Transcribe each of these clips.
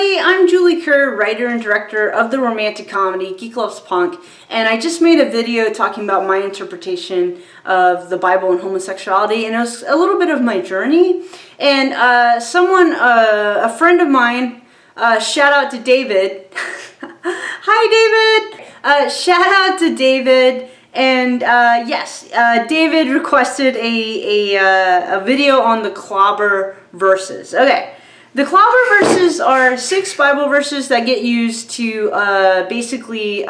everybody, I'm Julie Kerr, writer and director of the romantic comedy Geek Loves Punk, and I just made a video talking about my interpretation of the Bible and homosexuality, and it was a little bit of my journey. And a friend of mine, shout out to David. Hi David! Shout out to David. And yes, David requested a video on the Clobber verses. Okay, the Clobber verses are 6 Bible verses that get used to basically,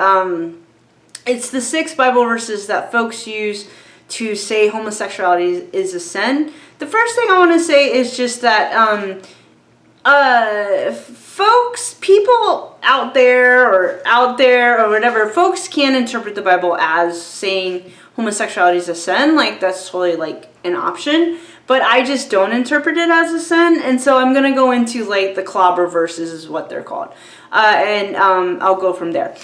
it's the 6 Bible verses that folks use to say homosexuality is a sin. The first thing I want to say is just that folks, people out there or whatever, folks can interpret the Bible as saying homosexuality is a sin. Like, that's totally like an option, but I just don't interpret it as a sin. And so I'm gonna go into like the Clobber verses is what they're called, and I'll go from there.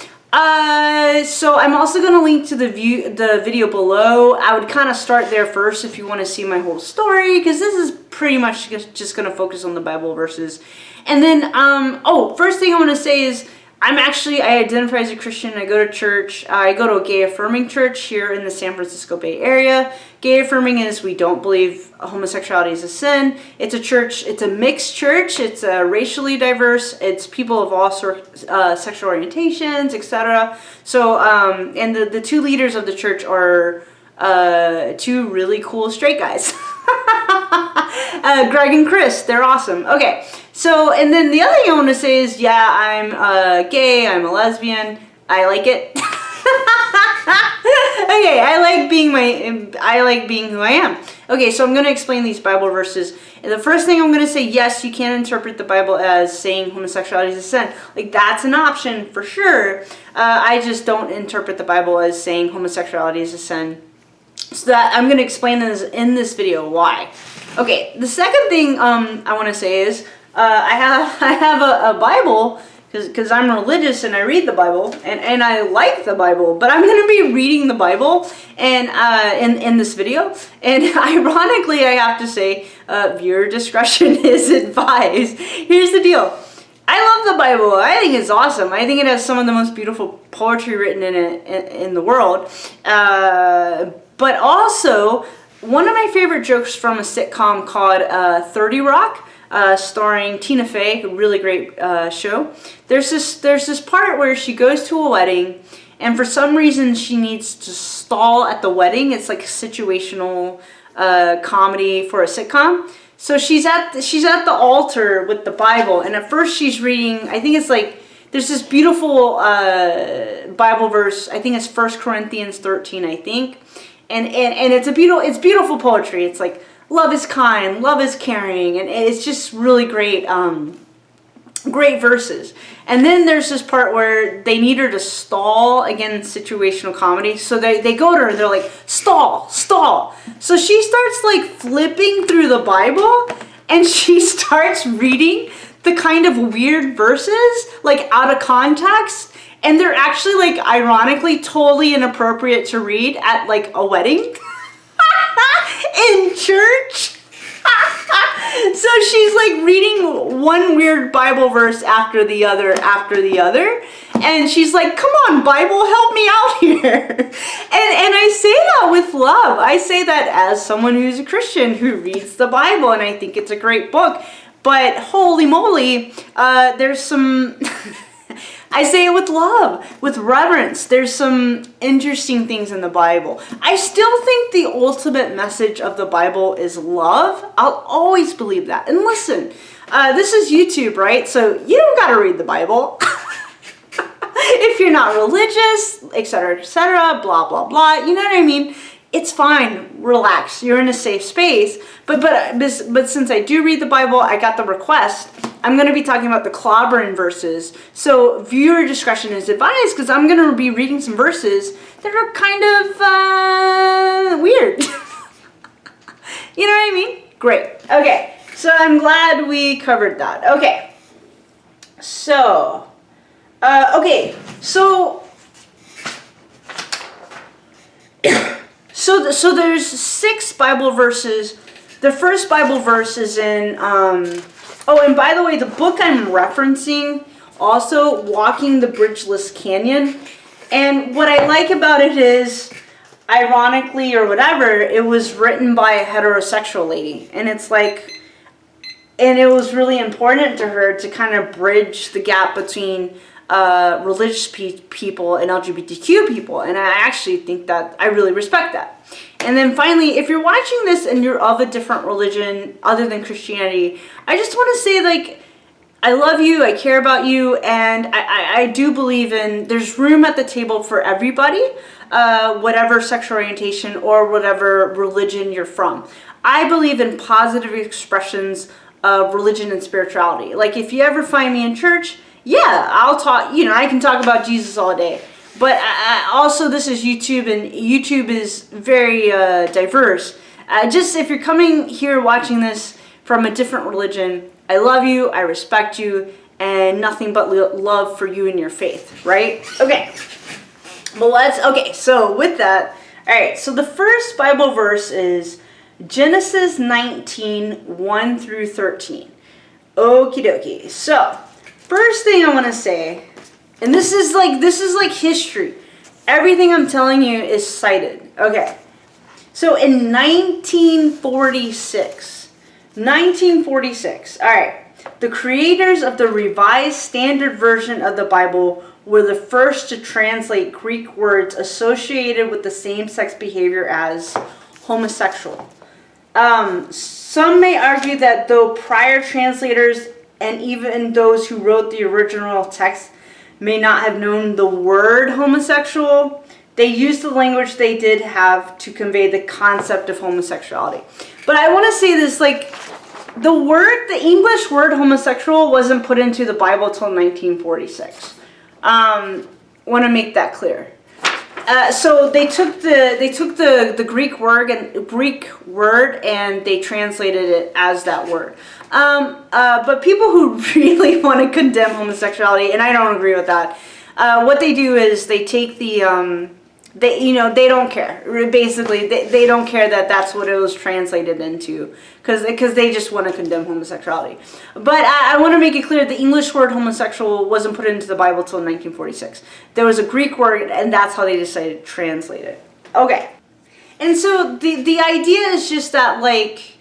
So I'm also going to link to the video below. I would kind of start there first if you want to see my whole story, because this is pretty much just going to focus on the Bible verses. And then, first thing I want to say is I identify as a Christian. I go to church. I go to a gay affirming church here in the San Francisco Bay Area. Gay affirming is we don't believe homosexuality is a sin. It's a church. It's a mixed church. It's racially diverse. It's people of all sorts, sexual orientations, etc. So, and the 2 leaders of the church are 2 really cool straight guys. Greg and Chris. They're awesome. Okay. So, and then the other thing I want to say is, yeah, I'm gay, I'm a lesbian, I like it. Okay, I like being who I am. Okay, so I'm going to explain these Bible verses. And the first thing I'm going to say, yes, you can interpret the Bible as saying homosexuality is a sin. Like, that's an option for sure. I just don't interpret the Bible as saying homosexuality is a sin. So that I'm going to explain this in this video why. Okay, the second thing I want to say is, I have a Bible because I'm religious and I read the Bible and I like the Bible, but I'm going to be reading the Bible and in this video, and ironically I have to say viewer discretion is advised. Here's the deal. I love the Bible. I think it's awesome. I think it has some of the most beautiful poetry written in it in the world, but also one of my favorite jokes from a sitcom called 30 Rock. Starring Tina Fey, a really great show. There's this part where she goes to a wedding, and for some reason she needs to stall at the wedding. It's like a situational comedy for a sitcom. So she's at the altar with the Bible, and at first she's reading. I think it's like there's this beautiful Bible verse. I think it's 1 Corinthians 13. I think, and it's beautiful poetry. It's like, love is kind, love is caring, and it's just really great, great verses. And then there's this part where they need her to stall, again, situational comedy. So they go to her, they're like, stall, stall. So she starts like flipping through the Bible, and she starts reading the kind of weird verses, like out of context. And they're actually like ironically totally inappropriate to read at like a wedding. In church. So she's like reading one weird Bible verse after the other, and she's like, come on, Bible, help me out here. And I say that with love. I say that as someone who's a Christian who reads the Bible, and I think it's a great book, but holy moly, there's some I say it with love, with reverence. There's some interesting things in the Bible. I still think the ultimate message of the Bible is love. I'll always believe that. And listen, this is YouTube, right? So you don't got to read the Bible. If you're not religious, etc., blah, blah, blah. You know what I mean? It's fine. Relax. You're in a safe space. But since I do read the Bible, I got the request. I'm going to be talking about the clobbering verses. So viewer discretion is advised, because I'm going to be reading some verses that are kind of weird. You know what I mean? Great. Okay. So I'm glad we covered that. Okay. So, So there's 6 Bible verses. The first Bible verse is in Oh, and by the way, the book I'm referencing, also Walking the Bridgeless Canyon. And what I like about it is, ironically or whatever, it was written by a heterosexual lady. And it's like, and it was really important to her to kind of bridge the gap between religious people and LGBTQ people. And I actually think that, I really respect that. And then finally, if you're watching this and you're of a different religion other than Christianity, I just want to say, like, I love you, I care about you, and I do believe in, there's room at the table for everybody, whatever sexual orientation or whatever religion you're from. I believe in positive expressions of religion and spirituality. Like, if you ever find me in church, yeah, I'll talk, I can talk about Jesus all day. But also, this is YouTube, and YouTube is very diverse. Just if you're coming here watching this from a different religion, I love you, I respect you, and nothing but love for you and your faith, right? Okay, but so with that, all right, so the first Bible verse is Genesis 19, 1 through 13. Okie dokie. So, first thing I want to say, and this is like history. Everything I'm telling you is cited. Okay. So in 1946, all right, the creators of the Revised Standard Version of the Bible were the first to translate Greek words associated with the same-sex behavior as homosexual. Some may argue that though prior translators and even those who wrote the original text may not have known the word homosexual, they used the language they did have to convey the concept of homosexuality. But I want to say this, like, the English word homosexual wasn't put into the Bible till 1946. Want to make that clear. So they took the Greek word and they translated it as that word. But people who really want to condemn homosexuality, and I don't agree with that, what they do is they take they don't care. Basically, they don't care that that's what it was translated into, because they just want to condemn homosexuality. But I want to make it clear, the English word homosexual wasn't put into the Bible till 1946. There was a Greek word, and that's how they decided to translate it. Okay. And so the idea is just that, like,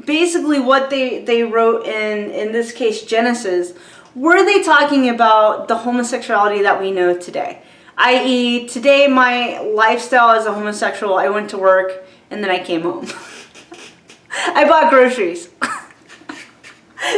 basically what they wrote in this case, Genesis, were they talking about the homosexuality that we know today? I.e., today my lifestyle as a homosexual, I went to work and then I came home. I bought groceries.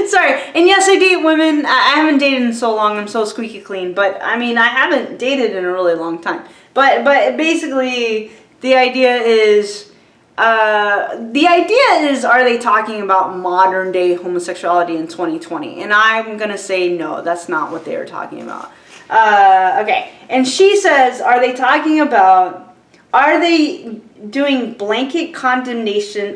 Sorry, and yes, I date women. I haven't dated in so long, I'm so squeaky clean, but I mean, I haven't dated in a really long time. But basically, the idea is, are they talking about modern day homosexuality in 2020? And I'm gonna say no, that's not what they were talking about. Okay, and she says, are they doing blanket condemnations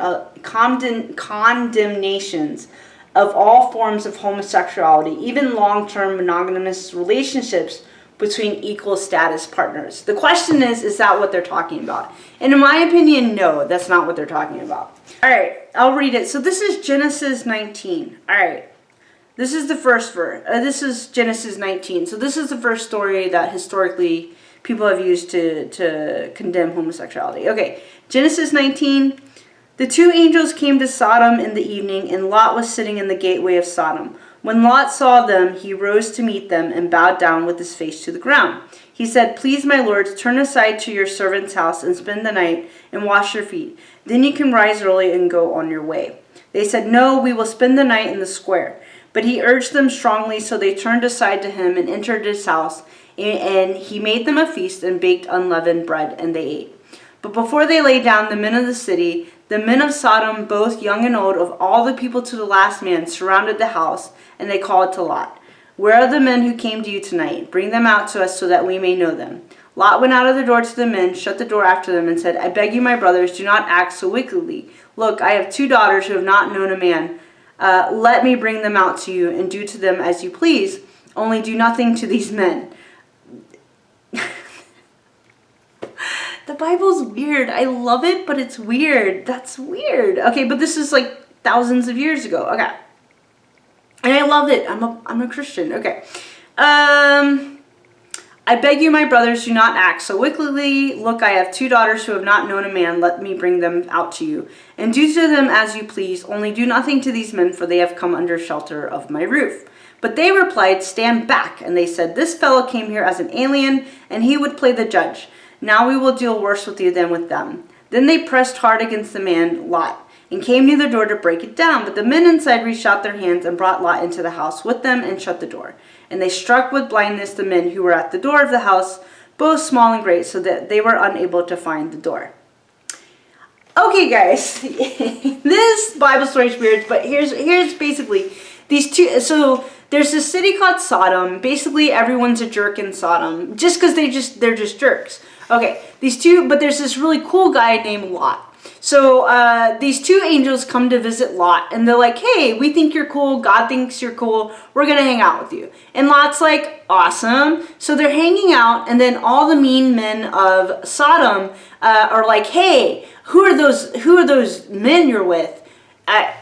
of all forms of homosexuality, even long-term monogamous relationships between equal status partners? The question is that what they're talking about? And in my opinion, no, that's not what they're talking about. All right, I'll read it. So this is Genesis 19. All right. This is the first verse. This is Genesis 19. So this is the first story that historically people have used to condemn homosexuality. Okay, Genesis 19. The two angels came to Sodom in the evening, and Lot was sitting in the gateway of Sodom. When Lot saw them, he rose to meet them and bowed down with his face to the ground. He said, "Please, my lords, turn aside to your servant's house and spend the night and wash your feet. Then you can rise early and go on your way." They said, "No, we will spend the night in the square." But he urged them strongly, so they turned aside to him and entered his house. And he made them a feast and baked unleavened bread, and they ate. But before they lay down, the men of the city, the men of Sodom, both young and old, of all the people to the last man, surrounded the house, and they called to Lot, "Where are the men who came to you tonight? Bring them out to us so that we may know them." Lot went out of the door to the men, shut the door after them, and said, "I beg you, my brothers, do not act so wickedly. Look, I have 2 daughters who have not known a man. Let me bring them out to you, and do to them as you please. Only do nothing to these men." The Bible's weird. I love it, but it's weird. That's weird. Okay, but this is like thousands of years ago. Okay. And I love it. I'm a Christian. Okay. I beg you, my brothers, do not act so wickedly. Look, I have 2 daughters who have not known a man. Let me bring them out to you. And do to them as you please. Only do nothing to these men, for they have come under shelter of my roof. But they replied, stand back. And they said, this fellow came here as an alien, and he would play the judge. Now we will deal worse with you than with them. Then they pressed hard against the man, Lot, and came near the door to break it down. But the men inside reached out their hands and brought Lot into the house with them and shut the door. And they struck with blindness the men who were at the door of the house, both small and great, so that they were unable to find the door. Okay, guys, this Bible story is weird, but here's basically these two. So there's this city called Sodom. Basically, everyone's a jerk in Sodom, just because they're just jerks. Okay, but there's this really cool guy named Lot. So these 2 angels come to visit Lot, and they're like, hey, we think you're cool. God thinks you're cool. We're going to hang out with you. And Lot's like, awesome. So they're hanging out, and then all the mean men of Sodom are like, hey, who are those men you're with?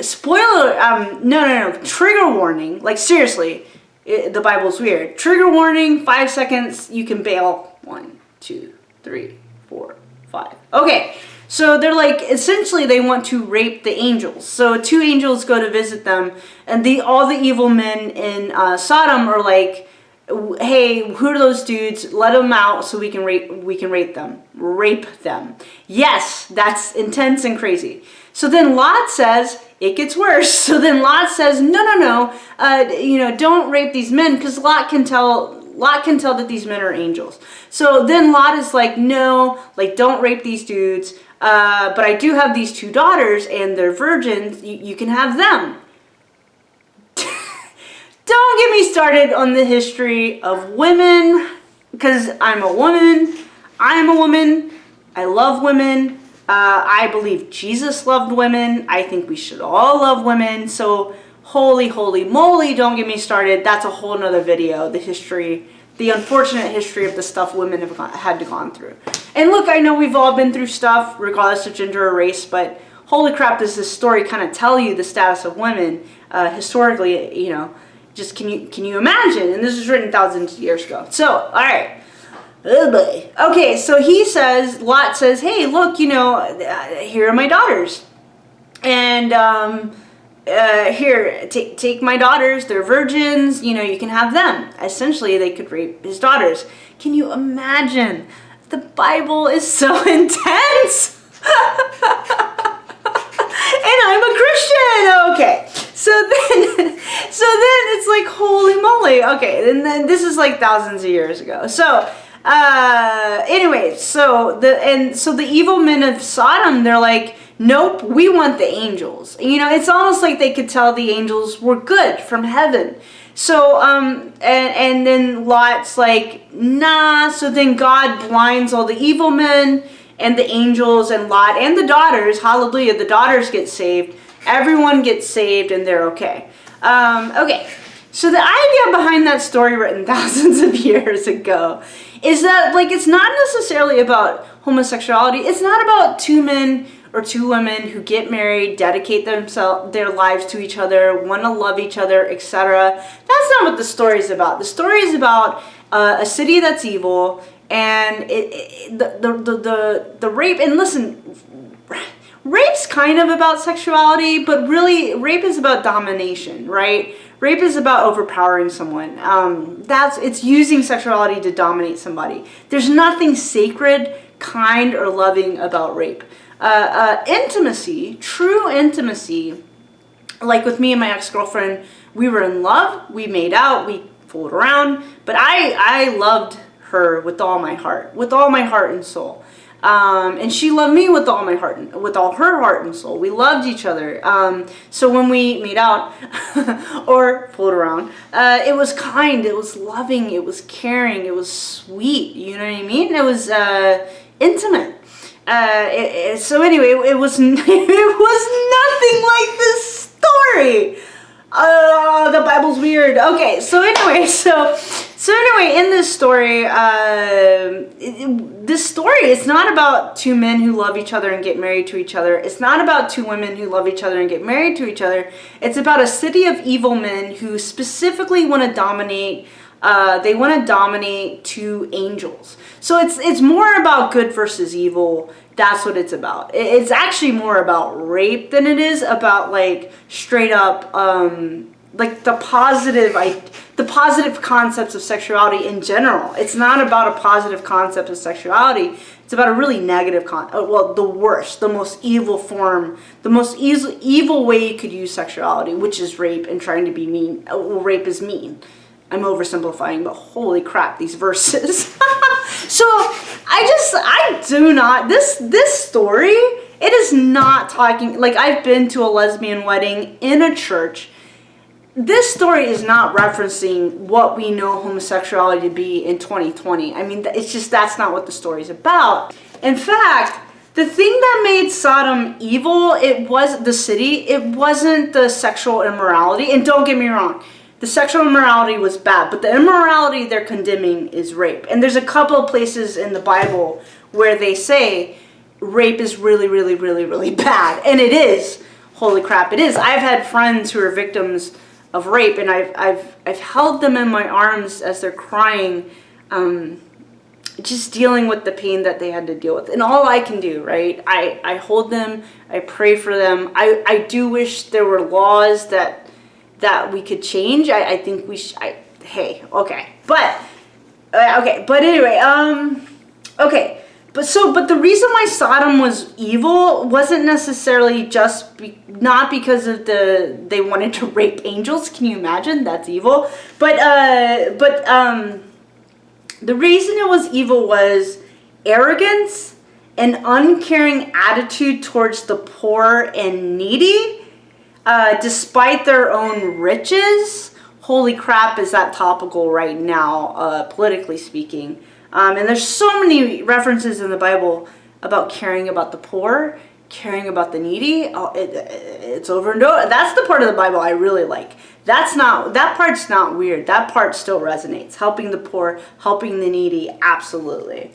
Spoiler, no, trigger warning. Like, seriously, the Bible's weird. Trigger warning, 5 seconds, you can bail. 1, 2, 3, 4, 5. Okay. So they're like, essentially they want to rape the angels. So 2 angels go to visit them, and all the evil men in Sodom are like, hey, who are those dudes? Let them out so we can rape them. Yes, that's intense and crazy. So then Lot says, it gets worse. So then Lot says, no, don't rape these men, because Lot can tell that these men are angels. So then Lot is like, no, like, don't rape these dudes. But I do have these 2 daughters, and they're virgins. You can have them. Don't get me started on the history of women, because I'm a woman. I love women. I believe Jesus loved women. I think we should all love women. So holy moly, don't get me started. That's a whole nother video. The unfortunate history of the stuff women have had to gone through. And look, I know we've all been through stuff, regardless of gender or race, but holy crap, does this story kind of tell you the status of women historically, just can you imagine? And this was written thousands of years ago. So, all right. Oh boy. Okay, so Lot says, hey, look, here are my daughters. And here, take my daughters. They're virgins. You can have them. Essentially, they could rape his daughters. Can you imagine? The Bible is so intense. And I'm a Christian. Okay. So then it's like, holy moly. Okay. And then this is like thousands of years ago. So, anyway, so the evil men of Sodom, they're like, nope, we want the angels. It's almost like they could tell the angels were good from heaven. So, and then Lot's like, nah. So then God blinds all the evil men and the angels and Lot and the daughters. Hallelujah. The daughters get saved. Everyone gets saved, and they're okay. Okay. So the idea behind that story, written thousands of years ago, is that, like, it's not necessarily about homosexuality. It's not about 2 men or 2 women who get married, dedicate their lives to each other, want to love each other, etc. That's not what the story is about. The story is about a city that's evil, and the rape. And listen, rape's kind of about sexuality, but really, rape is about domination, right? Rape is about overpowering someone. It's using sexuality to dominate somebody. There's nothing sacred, kind, or loving about rape. Intimacy, true intimacy, like with me and my ex-girlfriend, we were in love, we made out, we fooled around, but I loved her with all my heart and soul. And she loved me with all her heart and soul. We loved each other. So when we made out or fooled around, it was kind, it was loving, it was caring, it was sweet. You know what I mean? It was intimate. So anyway, it was nothing like this story. The Bible's weird. Okay, so anyway, so So anyway, in this story, it's not about two men who love each other and get married to each other. It's not about two women who love each other and get married to each other. It's about a city of evil men who specifically want to dominate. They want to dominate two angels. So it's more about good versus evil. That's what it's about. It's actually more about rape than it is about like straight up like the positive concepts of sexuality in general. It's not about a positive concept of sexuality. It's about a really negative the worst, the most evil form, the most evil way you could use sexuality, which is rape and trying to be mean. Well, rape is mean. I'm oversimplifying, but holy crap, these verses. So I do not, this story, it is not talking, like I've been to a lesbian wedding in a church. This story is not referencing what we know homosexuality to be in 2020. I mean, it's just, that's not what the story is about. In fact, the thing that made Sodom evil, it was the city, it wasn't the sexual immorality. And don't get me wrong, the sexual immorality was bad, but the immorality they're condemning is rape. And there's a couple of places in the Bible where they say rape is really, really, really, really bad. And it is. Holy crap, it is. I've had friends who are victims of rape, and I've held them in my arms as they're crying, just dealing with the pain that they had to deal with. And all I can do, right? I hold them, I pray for them. I do wish there were laws that we could change. I think we should. Hey, okay, but anyway, okay. But the reason why Sodom was evil wasn't necessarily just not because of they wanted to rape angels. Can you imagine? That's evil. But the reason it was evil was arrogance, an uncaring attitude towards the poor and needy, despite their own riches. Holy crap, is that topical right now, politically speaking. And there's so many references in the Bible about caring about the poor, caring about the needy. Oh, it's over and over. That's the part of the Bible I really like. That part's not weird. That part still resonates. Helping the poor, helping the needy, absolutely.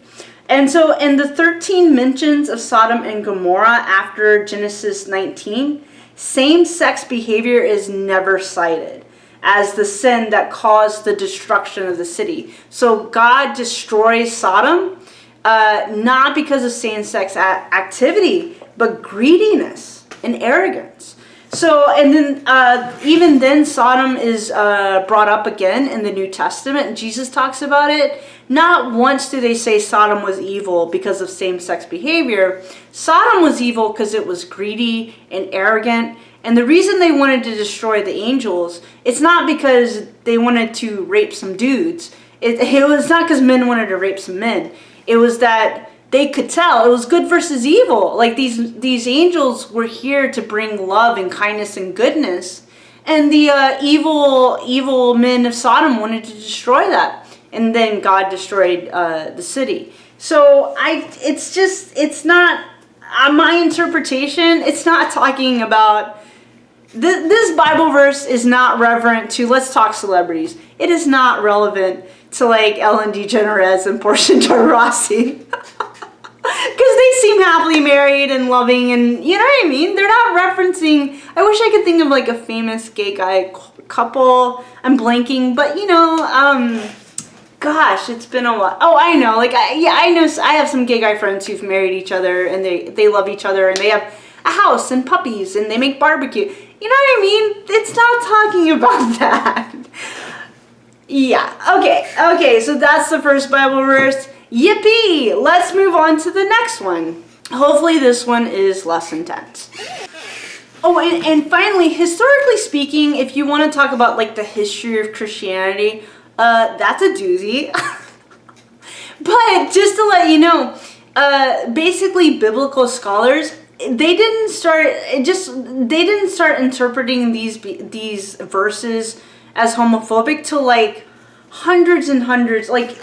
And so in the 13 mentions of Sodom and Gomorrah after Genesis 19, same-sex behavior is never cited as the sin that caused the destruction of the city. So God destroys Sodom, not because of same-sex activity, but greediness and arrogance. So, and then even then Sodom is brought up again in the New Testament, and Jesus talks about it. Not once do they say Sodom was evil because of same-sex behavior. Sodom was evil because it was greedy and arrogant. And the reason they wanted to destroy the angels, it's not because they wanted to rape some dudes. It was not because men wanted to rape some men. It was that they could tell it was good versus evil. Like these angels were here to bring love and kindness and goodness. And the evil men of Sodom wanted to destroy that. And then God destroyed the city. So it's not, my interpretation, it's not talking about, this Bible verse is not relevant to, let's talk celebrities. It is not relevant to like Ellen DeGeneres and Portia de Rossi. Because they seem happily married and loving, and you know what I mean? They're not referencing, I wish I could think of like a famous gay guy couple. I'm blanking, but you know, gosh, it's been a while. Oh, I know, like, I know, I have some gay guy friends who've married each other, and they love each other, and they have a house and puppies, and they make barbecue. You know what I mean? It's not talking about that. Yeah, okay, so that's the first Bible verse. Yippee! Let's move on to the next one. Hopefully this one is less intense. Oh, and finally, historically speaking, if you want to talk about like the history of Christianity, that's a doozy. But just to let you know, basically biblical scholars, they didn't start interpreting these verses as homophobic till like hundreds and hundreds, like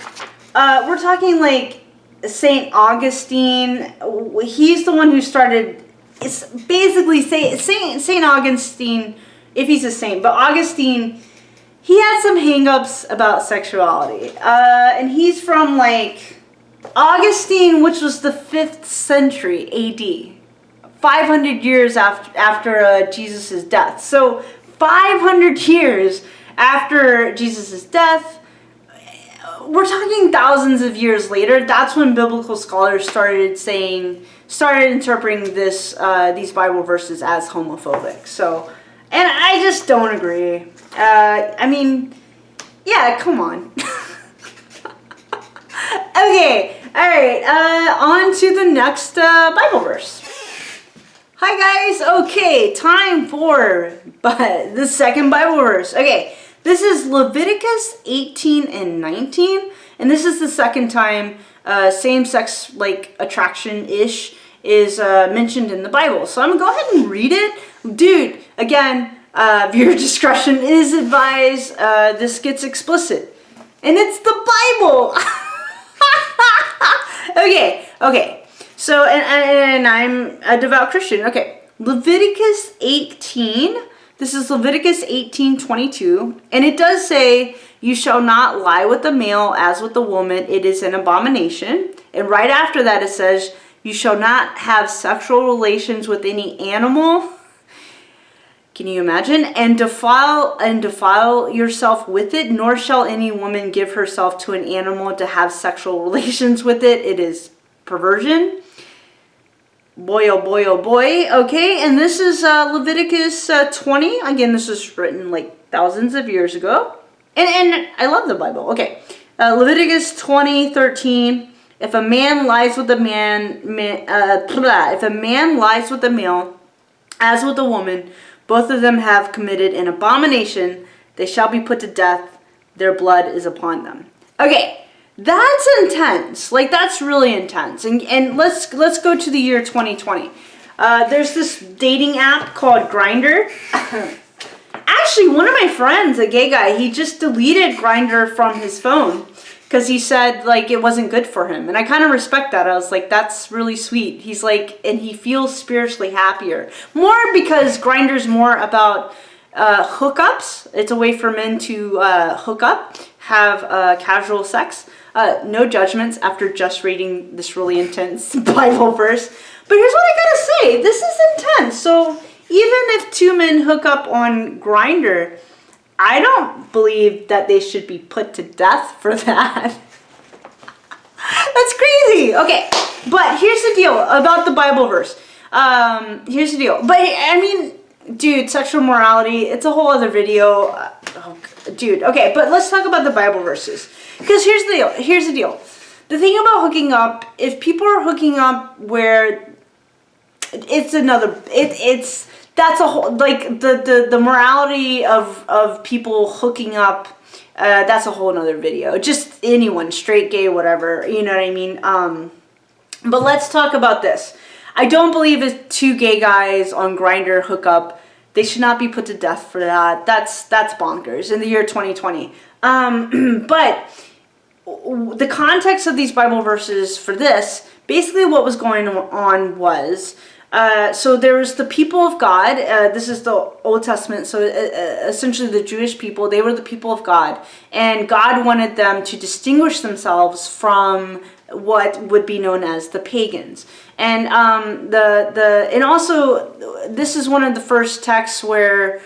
we're talking like Saint Augustine. He's the one who started. It's basically Saint Augustine, if he's a saint. But Augustine, he had some hang-ups about sexuality. And he's from like Augustine, which was the 5th century AD. 500 years after Jesus' death. So 500 years after Jesus' death, we're talking thousands of years later, that's when biblical scholars started interpreting these Bible verses as homophobic. So, and I just don't agree. I mean, yeah, come on. Okay, all right, on to the next Bible verse. Hi guys, okay, time for the second Bible verse. Okay, this is Leviticus 18 and 19, and this is the second time same-sex like attraction-ish is mentioned in the Bible. So I'm gonna go ahead and read it. Dude, again, viewer discretion is advised. This gets explicit. And it's the Bible! Okay. So, and I'm a devout Christian. Okay, Leviticus 18. This is Leviticus 18:22, and it does say, "You shall not lie with the male as with the woman; it is an abomination." And right after that, it says, "You shall not have sexual relations with any animal." Can you imagine? And defile yourself with it, nor shall any woman give herself to an animal to have sexual relations with it. It is perversion. Boy, oh boy, oh boy. Okay, and this is Leviticus 20. Again, this was written like thousands of years ago. And I love the Bible. Okay, Leviticus 20:13. If a man lies with a if a man lies with a male as with a woman, both of them have committed an abomination. They shall be put to death. Their blood is upon them. Okay. That's intense. Like, that's really intense. And let's go to the year 2020. There's this dating app called Grindr. Actually, one of my friends, a gay guy, he just deleted Grindr from his phone because he said, like, it wasn't good for him. And I kind of respect that. I was like, that's really sweet. He's like, and he feels spiritually happier. More because Grindr's more about hookups. It's a way for men to hook up, have casual sex. No judgments after just reading this really intense Bible verse. But here's what I gotta say. This is intense. So even if two men hook up on Grindr, I don't believe that they should be put to death for that. That's crazy. Okay, but here's the deal about the Bible verse. Here's the deal. But I mean, dude, sexual morality, it's a whole other video. Dude, okay, but let's talk about the Bible verses. Because here's the deal. The thing about hooking up, if people are hooking up where it's that's a whole, like, the morality of people hooking up, that's a whole nother video. Just anyone, straight, gay, whatever, you know what I mean? But let's talk about this. I don't believe if two gay guys on Grindr hook up, they should not be put to death for that. That's bonkers in the year 2020. But the context of these Bible verses for this, basically what was going on was, so there was the people of God. This is the Old Testament. So essentially the Jewish people, they were the people of God. And God wanted them to distinguish themselves from what would be known as the pagans. And and also this is one of the first texts where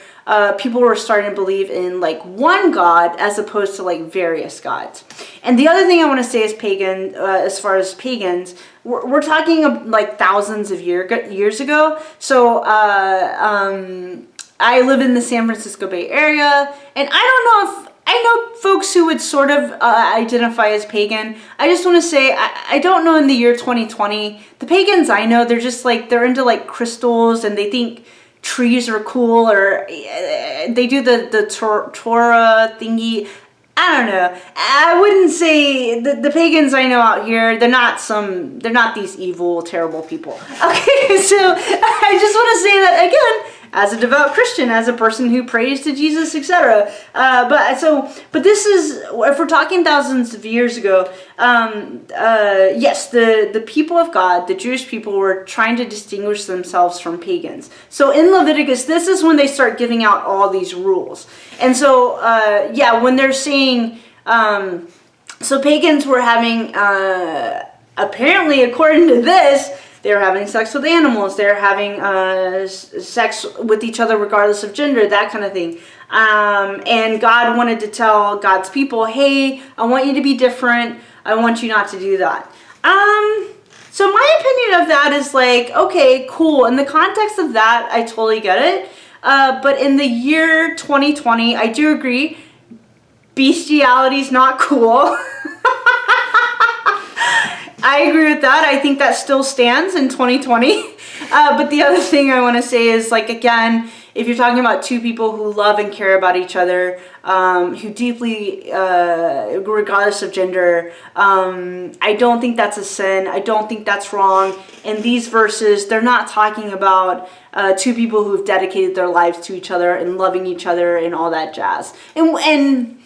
people were starting to believe in like one God as opposed to like various gods. And the other thing I want to say is pagan, as far as pagans, we're talking like thousands of years ago. So I live in the San Francisco Bay Area, and I know folks who would sort of identify as pagan. I just want to say, I don't know in the year 2020, the pagans I know, they're just like, they're into like crystals, and they think trees are cool, or they do the Torah thingy. I don't know. I wouldn't say the pagans I know out here, they're not these evil, terrible people. Okay, so I just want to say that again, as a devout Christian, as a person who prays to Jesus, etc. But this is, if we're talking thousands of years ago, yes, the people of God, the Jewish people, were trying to distinguish themselves from pagans. So in Leviticus, this is when they start giving out all these rules. And so, when they're saying, so pagans were having, apparently, according to this, they're having sex with animals. They're having sex with each other regardless of gender, that kind of thing. And God wanted to tell God's people, hey, I want you to be different. I want you not to do that. So my opinion of that is like, okay, cool. In the context of that, I totally get it. But in the year 2020, I do agree, bestiality is not cool. I agree with that. I think that still stands in 2020. But the other thing I want to say is, like, again, if you're talking about two people who love and care about each other, who deeply, regardless of gender, I don't think that's a sin. I don't think that's wrong. In these verses, they're not talking about two people who've dedicated their lives to each other and loving each other and all that jazz. And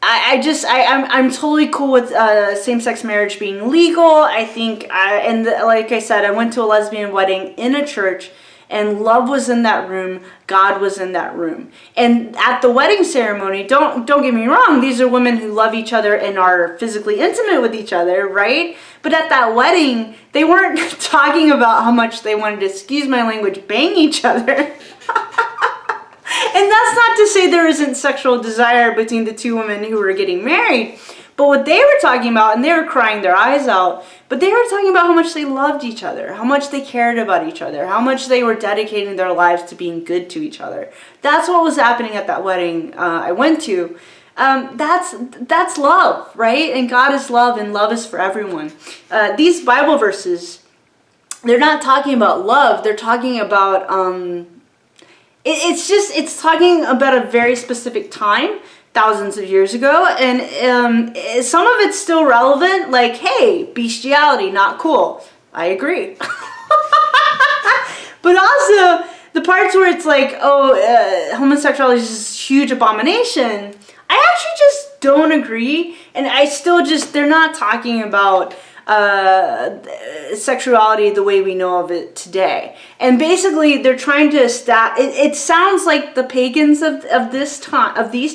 I'm totally cool with same-sex marriage being legal. I think, like I said, I went to a lesbian wedding in a church, and love was in that room. God was in that room. And at the wedding ceremony, don't get me wrong, these are women who love each other and are physically intimate with each other, right? But at that wedding, they weren't talking about how much they wanted to, excuse my language, bang each other. And that's not to say there isn't sexual desire between the two women who were getting married. But what they were talking about, and they were crying their eyes out, but they were talking about how much they loved each other, how much they cared about each other, how much they were dedicating their lives to being good to each other. That's what was happening at that wedding I went to. That's love, right? And God is love, and love is for everyone. These Bible verses, they're not talking about love. They're talking about... It's talking about a very specific time, thousands of years ago, and some of it's still relevant, like, hey, bestiality, not cool. I agree. But also, the parts where it's like, homosexuality is this huge abomination, I actually just don't agree, and I still just, they're not talking about sexuality the way we know of it today. And basically they're trying to it sounds like the pagans of these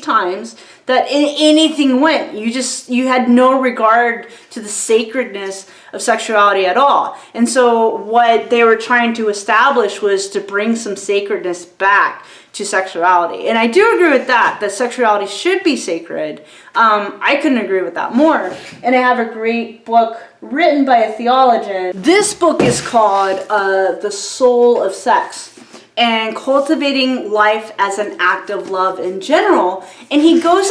times, that anything went. You had no regard to the sacredness of sexuality at all. And so what they were trying to establish was to bring some sacredness back to sexuality. And I do agree with that sexuality should be sacred. I couldn't agree with that more. And I have a great book written by a theologian. This book is called The Soul of Sex, and cultivating life as an act of love in general. And he goes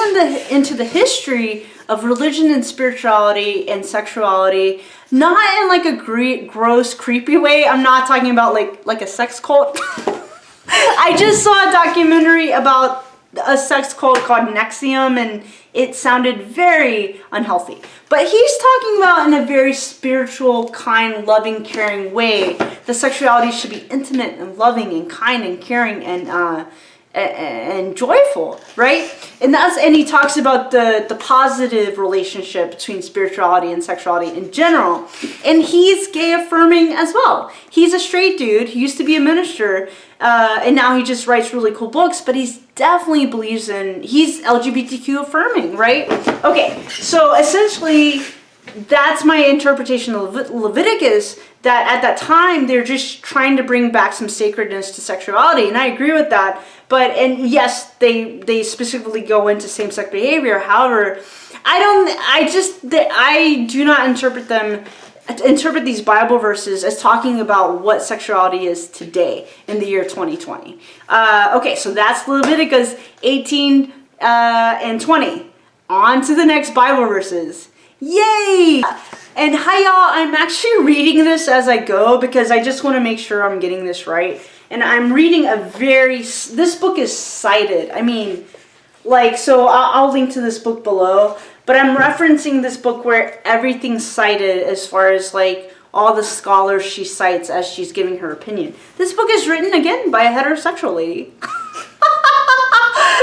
into the history of religion and spirituality and sexuality, not in like a gross, creepy way. I'm not talking about like a sex cult. I just saw a documentary about a sex cult called Nexium, and it sounded very unhealthy. But he's talking about in a very spiritual, kind, loving, caring way that sexuality should be intimate and loving and kind and caring and joyful, right? And he talks about the positive relationship between spirituality and sexuality in general. And he's gay affirming as well. He's a straight dude. He used to be a minister, and now he just writes really cool books, but he's definitely believes he's LGBTQ affirming, right? Okay, so essentially that's my interpretation of Leviticus, that at that time they're just trying to bring back some sacredness to sexuality, and I agree with that. And yes, they specifically go into same-sex behavior. However, I do not interpret these Bible verses as talking about what sexuality is today in the year 2020. Okay, so that's Leviticus 18 and 20. On to the next Bible verses. Yay! And hi y'all, I'm actually reading this as I go because I just want to make sure I'm getting this right. And I'm reading this book is cited. I mean, so I'll link to this book below. But I'm referencing this book where everything's cited as far as all the scholars she cites as she's giving her opinion. This book is written, again, by a heterosexual lady.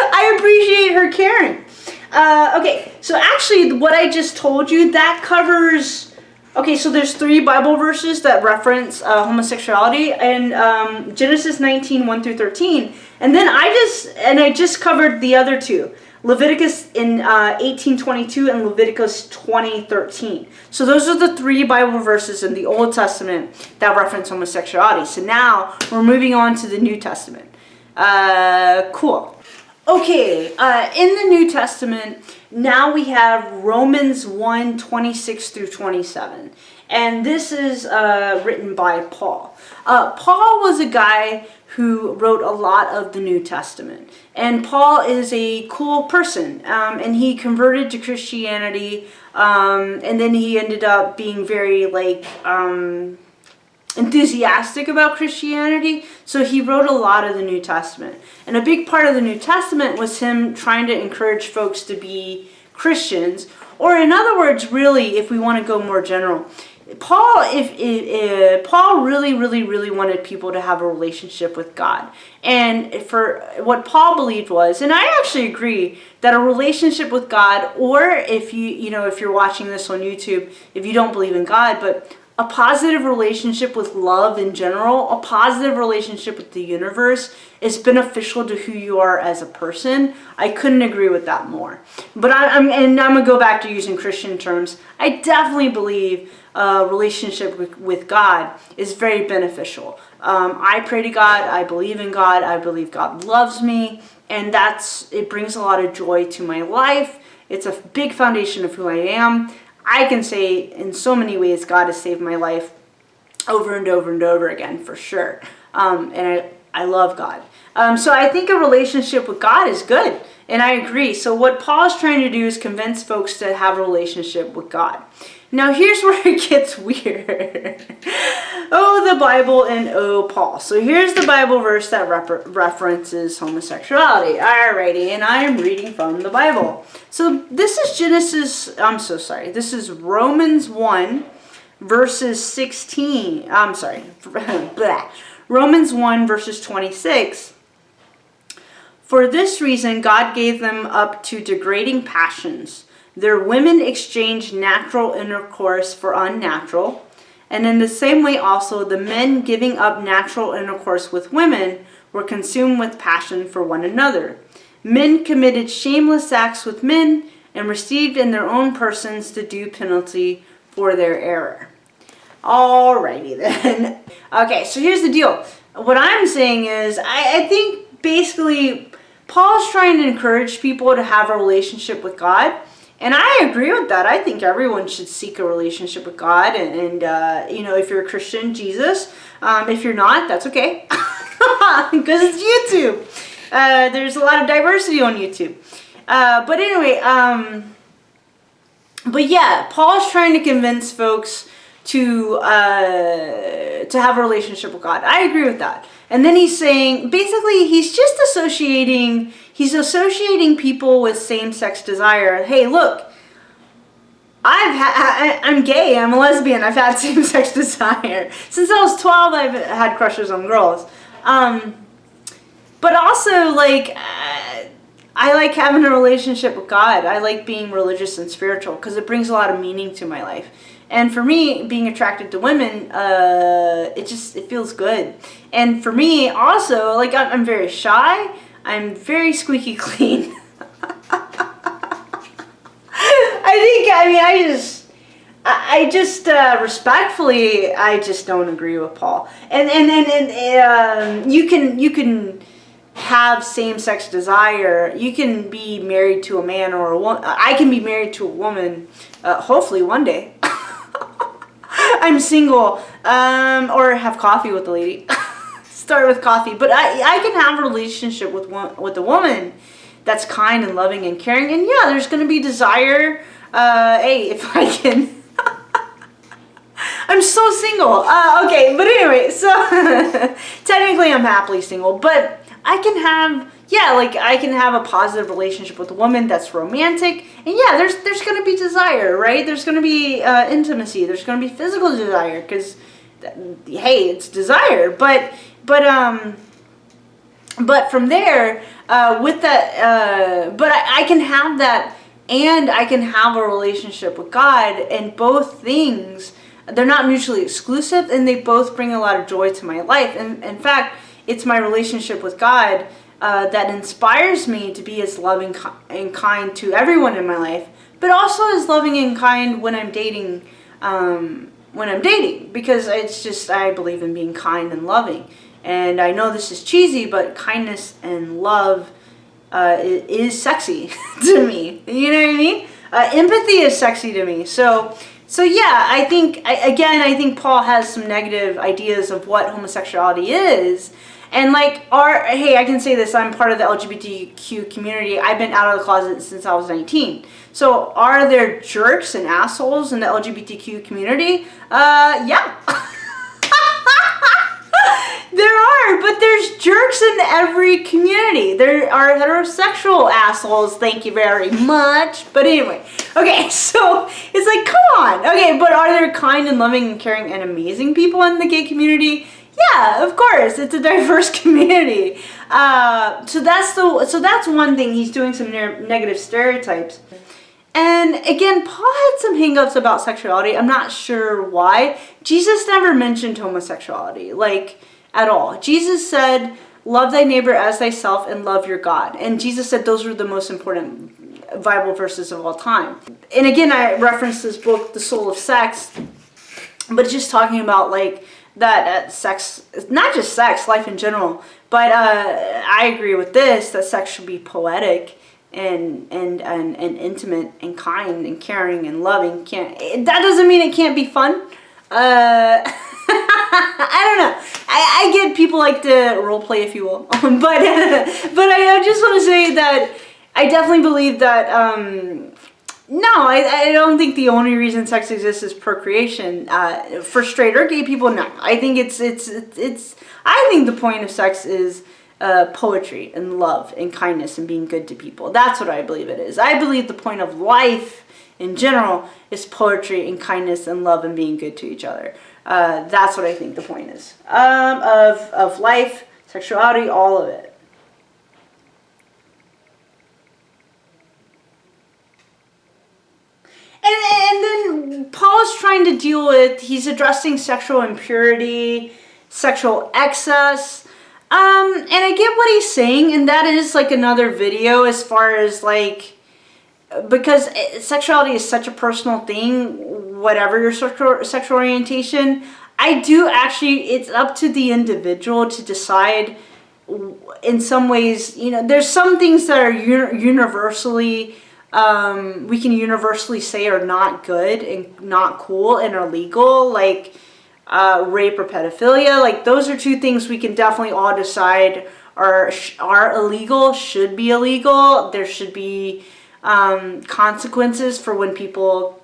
I appreciate her caring. Okay, so actually what I just told you, that covers... Okay, so there's 3 Bible verses that reference homosexuality, and Genesis 19, 1 through 13. And then I just covered the other 2. Leviticus in 18:22 and Leviticus 20:13. So those are the 3 Bible verses in the Old Testament that reference homosexuality. So now we're moving on to the New Testament. Cool. Okay, in the New Testament, now we have Romans 1, 26 through 27. And this is written by Paul. Paul was a guy who wrote a lot of the New Testament. And Paul is a cool person. And he converted to Christianity. And then he ended up being very, enthusiastic about Christianity. So he wrote a lot of the New Testament. And a big part of the New Testament was him trying to encourage folks to be Christians. Or in other words, really, if we want to go more general, Paul really wanted people to have a relationship with God. And for what Paul believed was, and I actually agree, that a relationship with God, or if you're watching this on YouTube, if you don't believe in God, but a positive relationship with love in general, a positive relationship with the universe is beneficial to who you are as a person. I couldn't agree with that more. But I'm gonna go back to using Christian terms. I definitely believe a relationship with God is very beneficial. I pray to God. I believe in God. I believe God loves me, and it brings a lot of joy to my life. It's a big foundation of who I am. I can say in so many ways God has saved my life over and over and over again, for sure. And I love God. So I think a relationship with God is good. And I agree. So what Paul's trying to do is convince folks to have a relationship with God. Now here's where it gets weird. Oh, the Bible and oh, Paul. So here's the Bible verse that references homosexuality. Alrighty, and I am reading from the Bible. So this is this is Romans 1, verses 16. Romans 1, verses 26. For this reason, God gave them up to degrading passions. Their women exchanged natural intercourse for unnatural, and in the same way also the men giving up natural intercourse with women were consumed with passion for one another. Men committed shameless acts with men and received in their own persons the due penalty for their error. Alrighty then. Okay, so here's the deal. What I'm saying is, I think basically Paul's trying to encourage people to have a relationship with God. And I agree with that. I think everyone should seek a relationship with God. And if you're a Christian, Jesus. If you're not, that's okay. Because it's YouTube. There's a lot of diversity on YouTube. But anyway, but yeah, Paul's trying to convince folks to have a relationship with God. I agree with that. And then he's saying, basically, he's associating people with same-sex desire. Hey, look, I'm gay, I'm a lesbian, I've had same-sex desire. Since I was 12, I've had crushes on girls. But also, I like having a relationship with God. I like being religious and spiritual because it brings a lot of meaning to my life. And for me, being attracted to women, it feels good. And for me, also, I'm very shy. I'm very squeaky clean. Respectfully, I just don't agree with Paul. And you can have same-sex desire. You can be married to a man or a woman. I can be married to a woman, hopefully one day. I'm single, or have coffee with a lady. Start with coffee. But I can have a relationship with a woman that's kind and loving and caring. And yeah, there's going to be desire. Hey, if I can. I'm so single. Okay, but anyway, so technically I'm happily single. But I can have, yeah, like I can have a positive relationship with a woman that's romantic, and yeah, there's going to be desire, right? There's going to be intimacy. There's going to be physical desire because, hey, it's desire. But from there, with that, but I can have that, and I can have a relationship with God, and both things, they're not mutually exclusive, and they both bring a lot of joy to my life. And in fact, it's my relationship with God that inspires me to be as loving and kind to everyone in my life, but also as loving and kind when I'm dating. Because it's just, I believe in being kind and loving. And I know this is cheesy, but kindness and love is sexy to me. You know what I mean? Empathy is sexy to me. So yeah, I think Paul has some negative ideas of what homosexuality is. And like, hey, I can say this, I'm part of the LGBTQ community. I've been out of the closet since I was 19. So are there jerks and assholes in the LGBTQ community? Yeah. There are, but there's jerks in every community. There are heterosexual assholes, thank you very much. But anyway, okay, so it's like, come on. Okay, but are there kind and loving and caring and amazing people in the gay community? Yeah, of course. It's a diverse community. So that's one thing. He's doing some negative stereotypes. And again, Paul had some hangups about sexuality. I'm not sure why. Jesus never mentioned homosexuality, like, at all. Jesus said, love thy neighbor as thyself and love your God. And Jesus said those were the most important Bible verses of all time. And again, I referenced this book, The Soul of Sex, but it's just talking about like that sex, not just sex, life in general, but I agree with this, that sex should be poetic and intimate and kind and caring and loving. That doesn't mean it can't be fun. I don't know. I get people like to role play, if you will, but I just want to say that I definitely believe that no, I don't think the only reason sex exists is procreation. For straight or gay people, no. I think it's I think the point of sex is poetry and love and kindness and being good to people. That's what I believe it is. I believe the point of life in general is poetry and kindness and love and being good to each other. That's what I think the point is of life, sexuality, all of it. And then Paul is trying to deal with, he's addressing sexual impurity, sexual excess. And I get what he's saying, and that is like another video as far as like, because sexuality is such a personal thing, whatever your sexual orientation. I do actually, it's up to the individual to decide. In some ways, you know, there's some things that are universally, we can universally say are not good and not cool and are legal, like rape or pedophilia. Like those are two things we can definitely all decide are illegal, should be illegal. There should be consequences for when people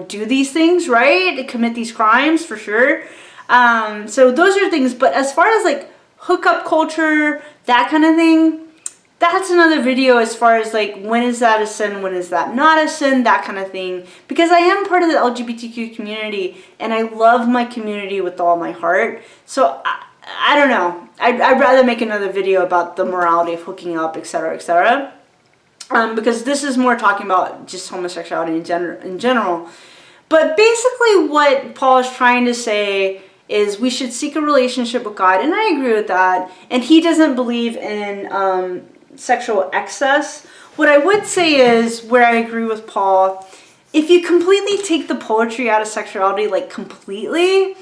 do these things, right? Commit these crimes, for sure. So those are things. But as far as like hookup culture, that kind of thing, that's another video as far as like when is that a sin, when is that not a sin, that kind of thing. Because I am part of the LGBTQ community and I love my community with all my heart. So I don't know. I'd rather make another video about the morality of hooking up, etc., etc. Because this is more talking about just homosexuality in general. But basically what Paul is trying to say is we should seek a relationship with God, and I agree with that. And he doesn't believe in sexual excess. What I would say is, where I agree with Paul, if you completely take the poetry out of sexuality, like completely,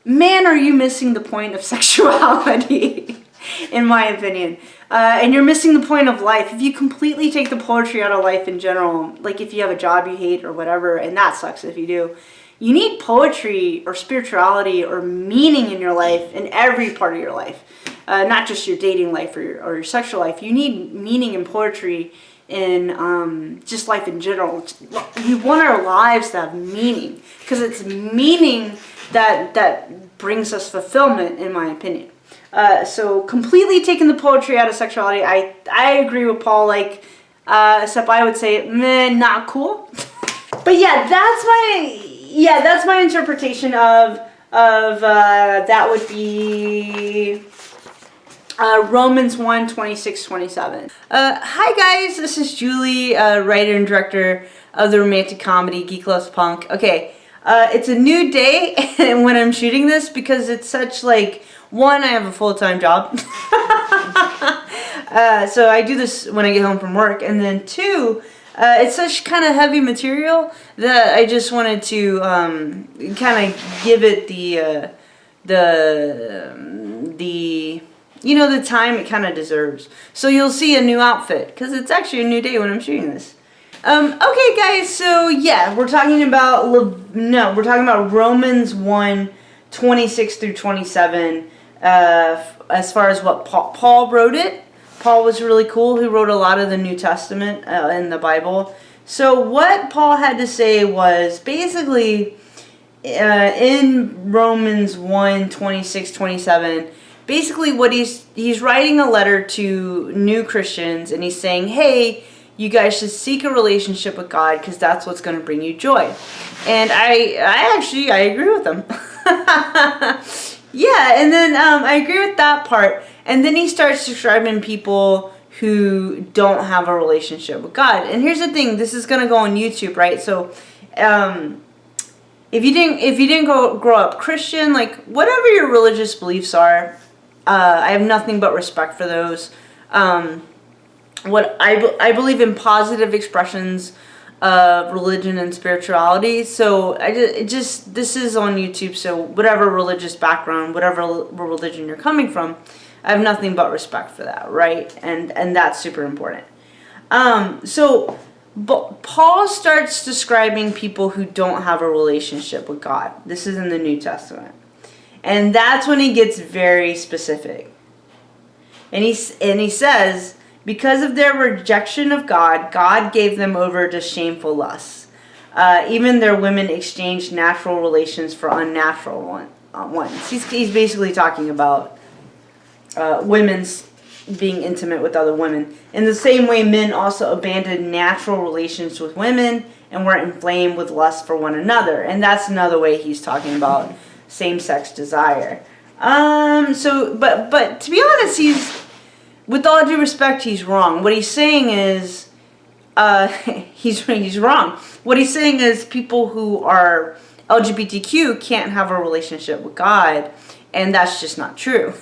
man, are you missing the point of sexuality, in my opinion. And you're missing the point of life. If you completely take the poetry out of life in general, like if you have a job you hate or whatever, and that sucks if you do, you need poetry or spirituality or meaning in your life, in every part of your life. Not just your dating life or your sexual life. You need meaning and poetry in just life in general. We want our lives to have meaning, because it's meaning that brings us fulfillment, in my opinion. So completely taking the poetry out of sexuality, I agree with Paul, like, except I would say, meh, not cool. But yeah, that's my interpretation of that would be Romans 1, 26, 27. Hi guys, this is Julie, writer and director of the romantic comedy Geek Loves Punk. Okay, it's a new day when I'm shooting this because it's such like, one, I have a full-time job. So I do this when I get home from work, and then two, it's such kind of heavy material that I just wanted to kind of give it the the time it kind of deserves. So you'll see a new outfit because it's actually a new day when I'm shooting this. Okay, guys. So yeah, we're talking about Romans 1, 26 through 27. As far as what Paul wrote it. Paul was really cool. He wrote a lot of the New Testament in the Bible. So what Paul had to say was basically in Romans 1, 26, 27, basically what he's writing a letter to new Christians, and he's saying, hey, you guys should seek a relationship with God because that's what's going to bring you joy. And I agree with him. Yeah, and then I agree with that part. And then he starts describing people who don't have a relationship with God. And here's the thing: this is gonna go on YouTube, right? So, if you didn't grow up Christian, like whatever your religious beliefs are, I have nothing but respect for those. What I believe in positive expressions of religion and spirituality. So this is on YouTube. So whatever religious background, whatever religion you're coming from, I have nothing but respect for that, right? And that's super important. But Paul starts describing people who don't have a relationship with God. This is in the New Testament. And that's when he gets very specific. And he says, because of their rejection of God, God gave them over to shameful lusts. Even their women exchanged natural relations for unnatural ones. He's basically talking about women's being intimate with other women. In the same way, men also abandoned natural relations with women and were inflamed with lust for one another. And that's another way he's talking about same-sex desire. But to be honest, with all due respect, he's wrong. What he's saying is, he's wrong. What he's saying is people who are LGBTQ can't have a relationship with God, and that's just not true.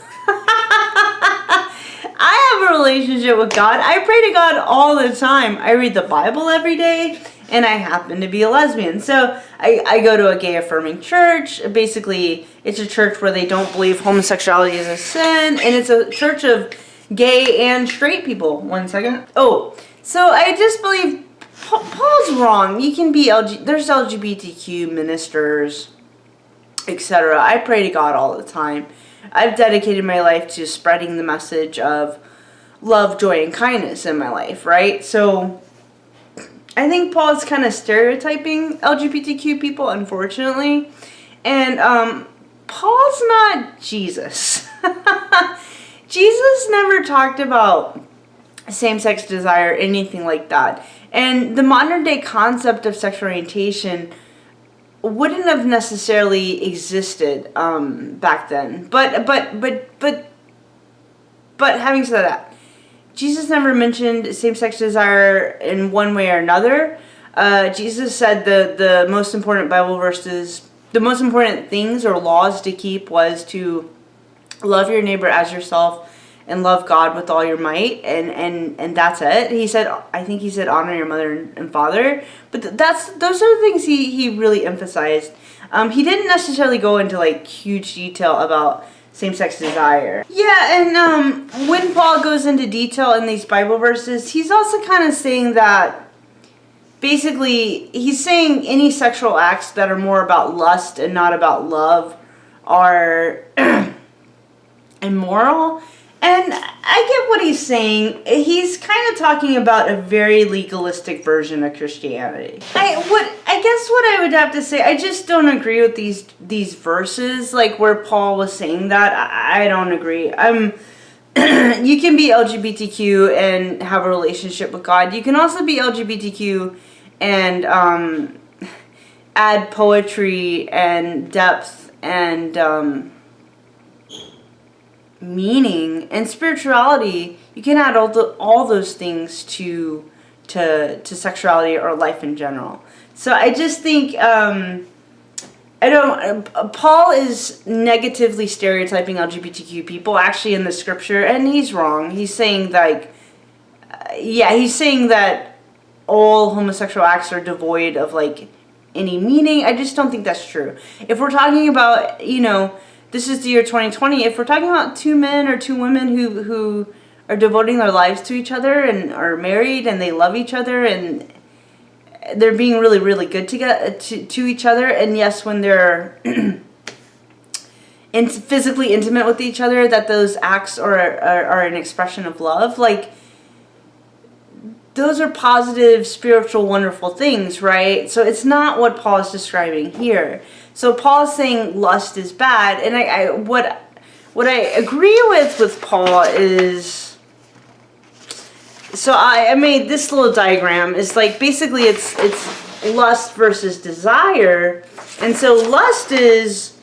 I have a relationship with God. I pray to God all the time. I read the Bible every day, and I happen to be a lesbian. So I go to a gay affirming church. Basically, it's a church where they don't believe homosexuality is a sin, and it's a church of gay and straight people. One second. Oh, so I just believe Paul's wrong. You can be there's LGBTQ ministers, etc. I pray to God all the time. I've dedicated my life to spreading the message of love, joy, and kindness in my life, right? So I think Paul's kind of stereotyping LGBTQ people, unfortunately. And Paul's not Jesus. Jesus never talked about same-sex desire, anything like that. And the modern-day concept of sexual orientation wouldn't have necessarily existed back then. But having said that, Jesus never mentioned same-sex desire in one way or another. Jesus said the most important Bible verses, the most important things or laws to keep was to love your neighbor as yourself and love God with all your might, and that's it. I think he said honor your mother and father, but those are the things he really emphasized. He didn't necessarily go into like huge detail about same-sex desire. Yeah, and when Paul goes into detail in these Bible verses, he's also kind of saying that basically he's saying any sexual acts that are more about lust and not about love are immoral. And I get what he's saying. He's kind of talking about a very legalistic version of Christianity. I guess what I would have to say, I just don't agree with these verses, like where Paul was saying that. I don't agree. You can be LGBTQ and have a relationship with God. You can also be LGBTQ and add poetry and depth and meaning and spirituality. You can add all those things to sexuality or life in general. So I just think Paul is negatively stereotyping LGBTQ people actually in the scripture, and he's wrong. He's saying like he's saying that all homosexual acts are devoid of like any meaning. I just don't think that's true. If we're talking about, this is the year 2020, if we're talking about two men or two women who are devoting their lives to each other and are married and they love each other and they're being really, really good to each other, and yes, when they're physically intimate with each other, that those acts are an expression of love, like, those are positive, spiritual, wonderful things, right? So it's not what Paul is describing here. So Paul is saying lust is bad, and what I agree with Paul is, so I made this little diagram. Is like basically it's lust versus desire, and so lust is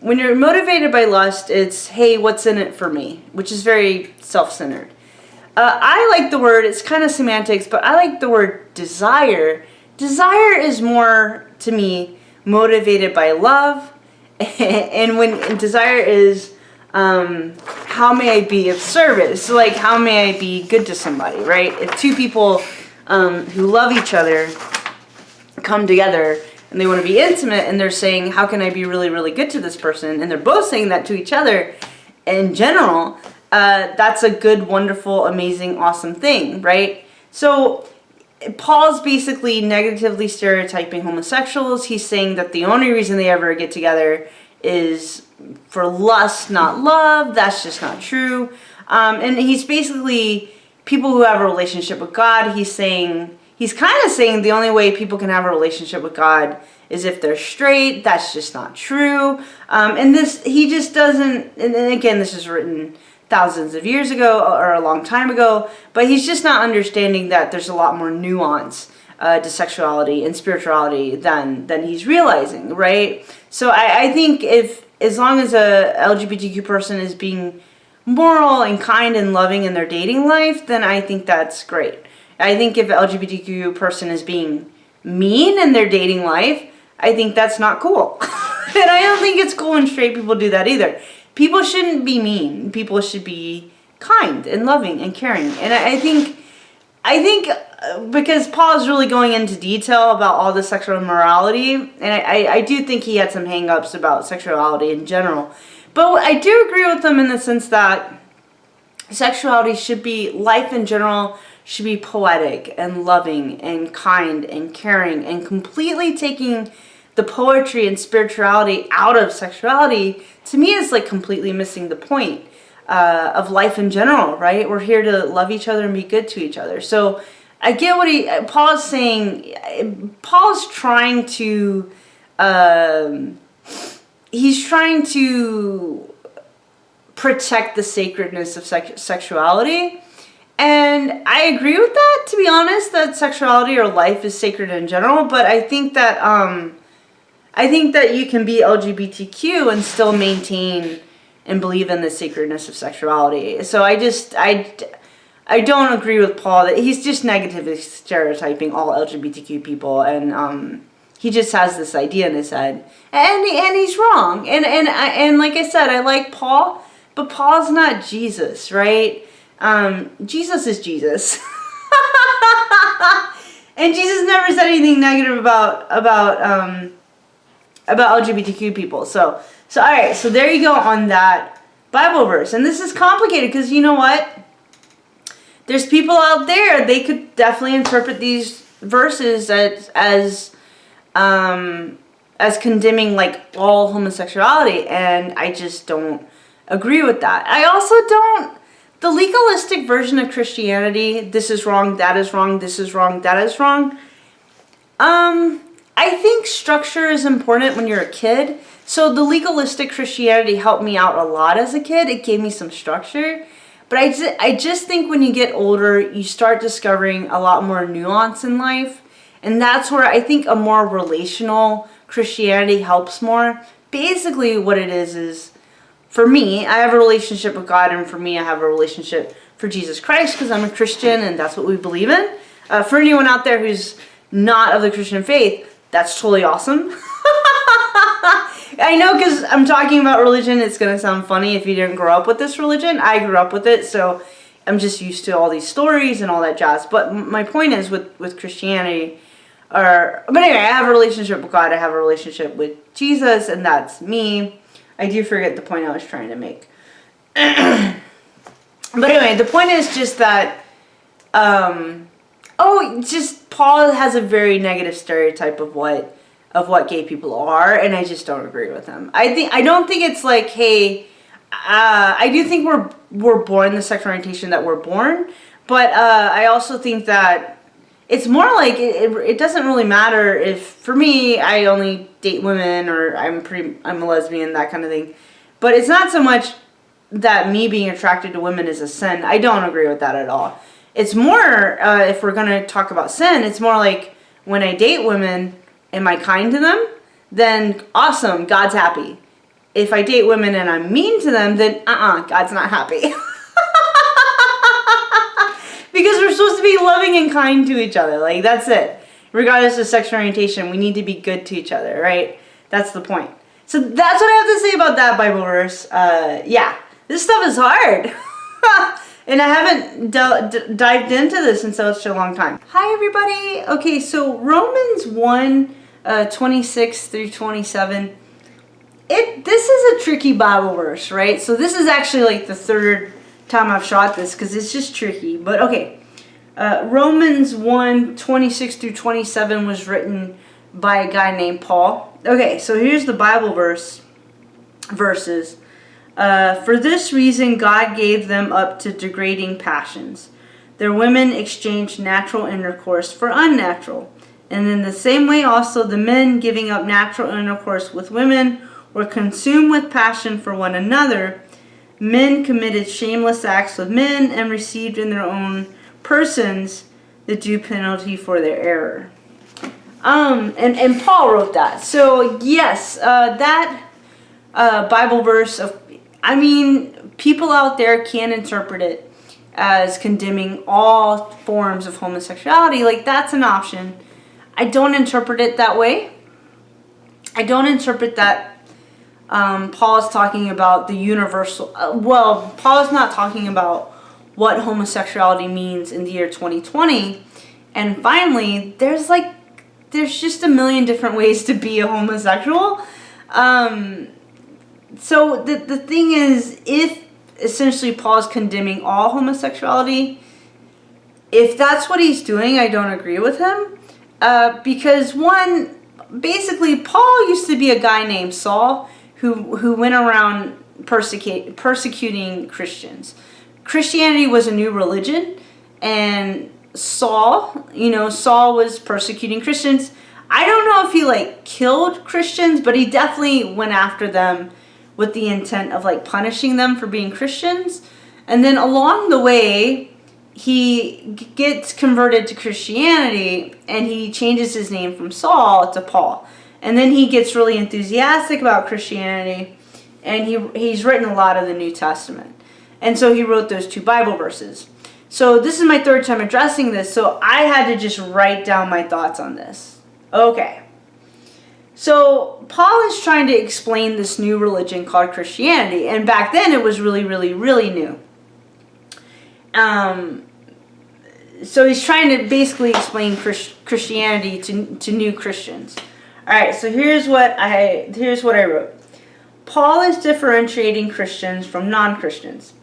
when you're motivated by lust. It's, hey, what's in it for me, which is very self-centered. I like the word, it's kind of semantics, but I like the word desire. Desire is more, to me, motivated by love. And desire is, how may I be of service? So like, how may I be good to somebody, right? If two people who love each other come together and they want to be intimate and they're saying, how can I be really, really good to this person? And they're both saying that to each other in general. That's a good, wonderful, amazing, awesome thing, right? So Paul's basically negatively stereotyping homosexuals. He's saying that the only reason they ever get together is for lust, not love. That's just not true. And he's basically, people who have a relationship with God, he's kind of saying the only way people can have a relationship with God is if they're straight. That's just not true. And he just doesn't, and again, this is written thousands of years ago or a long time ago, but he's just not understanding that there's a lot more nuance to sexuality and spirituality than he's realizing, right? So I think as long as a LGBTQ person is being moral and kind and loving in their dating life, then I think that's great. I think if an LGBTQ person is being mean in their dating life, I think that's not cool. And I don't think it's cool when straight people do that either. People shouldn't be mean. People should be kind and loving and caring. And I think because Paul is really going into detail about all the sexual immorality, and I do think he had some hang-ups about sexuality in general. But I do agree with him in the sense that sexuality should be, life in general, should be poetic and loving and kind and caring, and completely taking the poetry and spirituality out of sexuality, to me, is like completely missing the point of life in general, right? We're here to love each other and be good to each other. So I get what Paul is saying. Paul's trying to, he's trying to protect the sacredness of sexuality. And I agree with that, to be honest, that sexuality or life is sacred in general. But I think that you can be LGBTQ and still maintain and believe in the sacredness of sexuality. So I don't agree with Paul that he's just negatively stereotyping all LGBTQ people, and he just has this idea in his head, and he's wrong. And like I said, I like Paul, but Paul's not Jesus, right? Jesus is Jesus. And Jesus never said anything negative about LGBTQ people. So all right, so there you go on that Bible verse. And this is complicated because you know what? There's people out there, they could definitely interpret these verses as condemning like all homosexuality, and I just don't agree with that. I also don't the legalistic version of Christianity, this is wrong, that is wrong, this is wrong, that is wrong. I think structure is important when you're a kid. So the legalistic Christianity helped me out a lot as a kid. It gave me some structure. But I just think when you get older, you start discovering a lot more nuance in life. And that's where I think a more relational Christianity helps more. Basically what it is for me, I have a relationship with God, and for me, I have a relationship for Jesus Christ because I'm a Christian and that's what we believe in. For anyone out there who's not of the Christian faith, that's totally awesome. I know, because I'm talking about religion, it's going to sound funny if you didn't grow up with this religion. I grew up with it, so I'm just used to all these stories and all that jazz. But my point is with Christianity, but anyway, I have a relationship with God, I have a relationship with Jesus, and that's me. I do forget the point I was trying to make. But anyway, the point is just that, just Paul has a very negative stereotype of what gay people are, and I just don't agree with him. I don't think it's like, hey, I do think we're born the sexual orientation that we're born, but I also think that it's more like it doesn't really matter if, for me, I only date women, or I'm a lesbian, that kind of thing. But it's not so much that me being attracted to women is a sin. I don't agree with that at all. It's more, if we're going to talk about sin, it's more like when I date women, am I kind to them? Then awesome, God's happy. If I date women and I'm mean to them, then God's not happy. Because we're supposed to be loving and kind to each other. Like, that's it. Regardless of sexual orientation, we need to be good to each other, right? That's the point. So that's what I have to say about that Bible verse. Yeah, this stuff is hard. And I haven't dived into this in such a long time. Hi, everybody. Okay, so Romans 1, 26 through 27. This is a tricky Bible verse, right? So this is actually like the third time I've shot this because it's just tricky. But okay, Romans 1, 26 through 27 was written by a guy named Paul. Okay, so here's the Bible verses. For this reason, God gave them up to degrading passions. Their women exchanged natural intercourse for unnatural. And in the same way also, the men giving up natural intercourse with women were consumed with passion for one another. Men committed shameless acts with men and received in their own persons the due penalty for their error. And Paul wrote that. So yes, that Bible verse people out there can interpret it as condemning all forms of homosexuality. Like, that's an option. I don't interpret it that way. I don't interpret that Paul is talking about the universal. Paul is not talking about what homosexuality means in the year 2020. And finally, there's just a million different ways to be a homosexual. So the thing is, if essentially Paul's condemning all homosexuality, if that's what he's doing, I don't agree with him. Because basically Paul used to be a guy named Saul who went around persecuting Christians. Christianity was a new religion, and Saul was persecuting Christians. I don't know if he killed Christians, but he definitely went after them with the intent of punishing them for being Christians. And then along the way, he gets converted to Christianity, and he changes his name from Saul to Paul. And then he gets really enthusiastic about Christianity, and he's written a lot of the New Testament. And so he wrote those two Bible verses. So this is my third time addressing this, so I had to just write down my thoughts on this. Okay. So Paul is trying to explain this new religion called Christianity, and back then it was really, really, really new. So he's trying to basically explain Christianity to new Christians. All right, so here's what I wrote. Paul is differentiating Christians from non-Christians.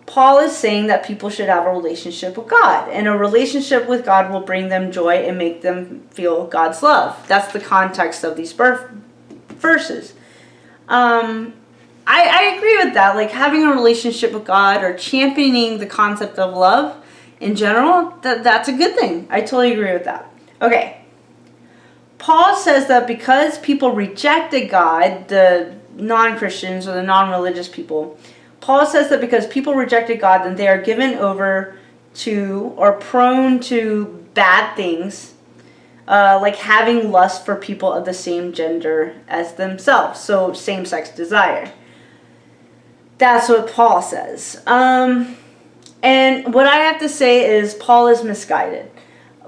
Paul is saying that people should have a relationship with God, and a relationship with God will bring them joy and make them feel God's love. That's the context of these verses. I agree with that. Like having a relationship with God or championing the concept of love in general, that's a good thing. I totally agree with that. Okay. Paul says that because people rejected God, the non-Christians or the non-religious people, Paul says that because people rejected God, then they are given over to or prone to bad things, like having lust for people of the same gender as themselves, so same-sex desire. That's what Paul says. And what I have to say is Paul is misguided.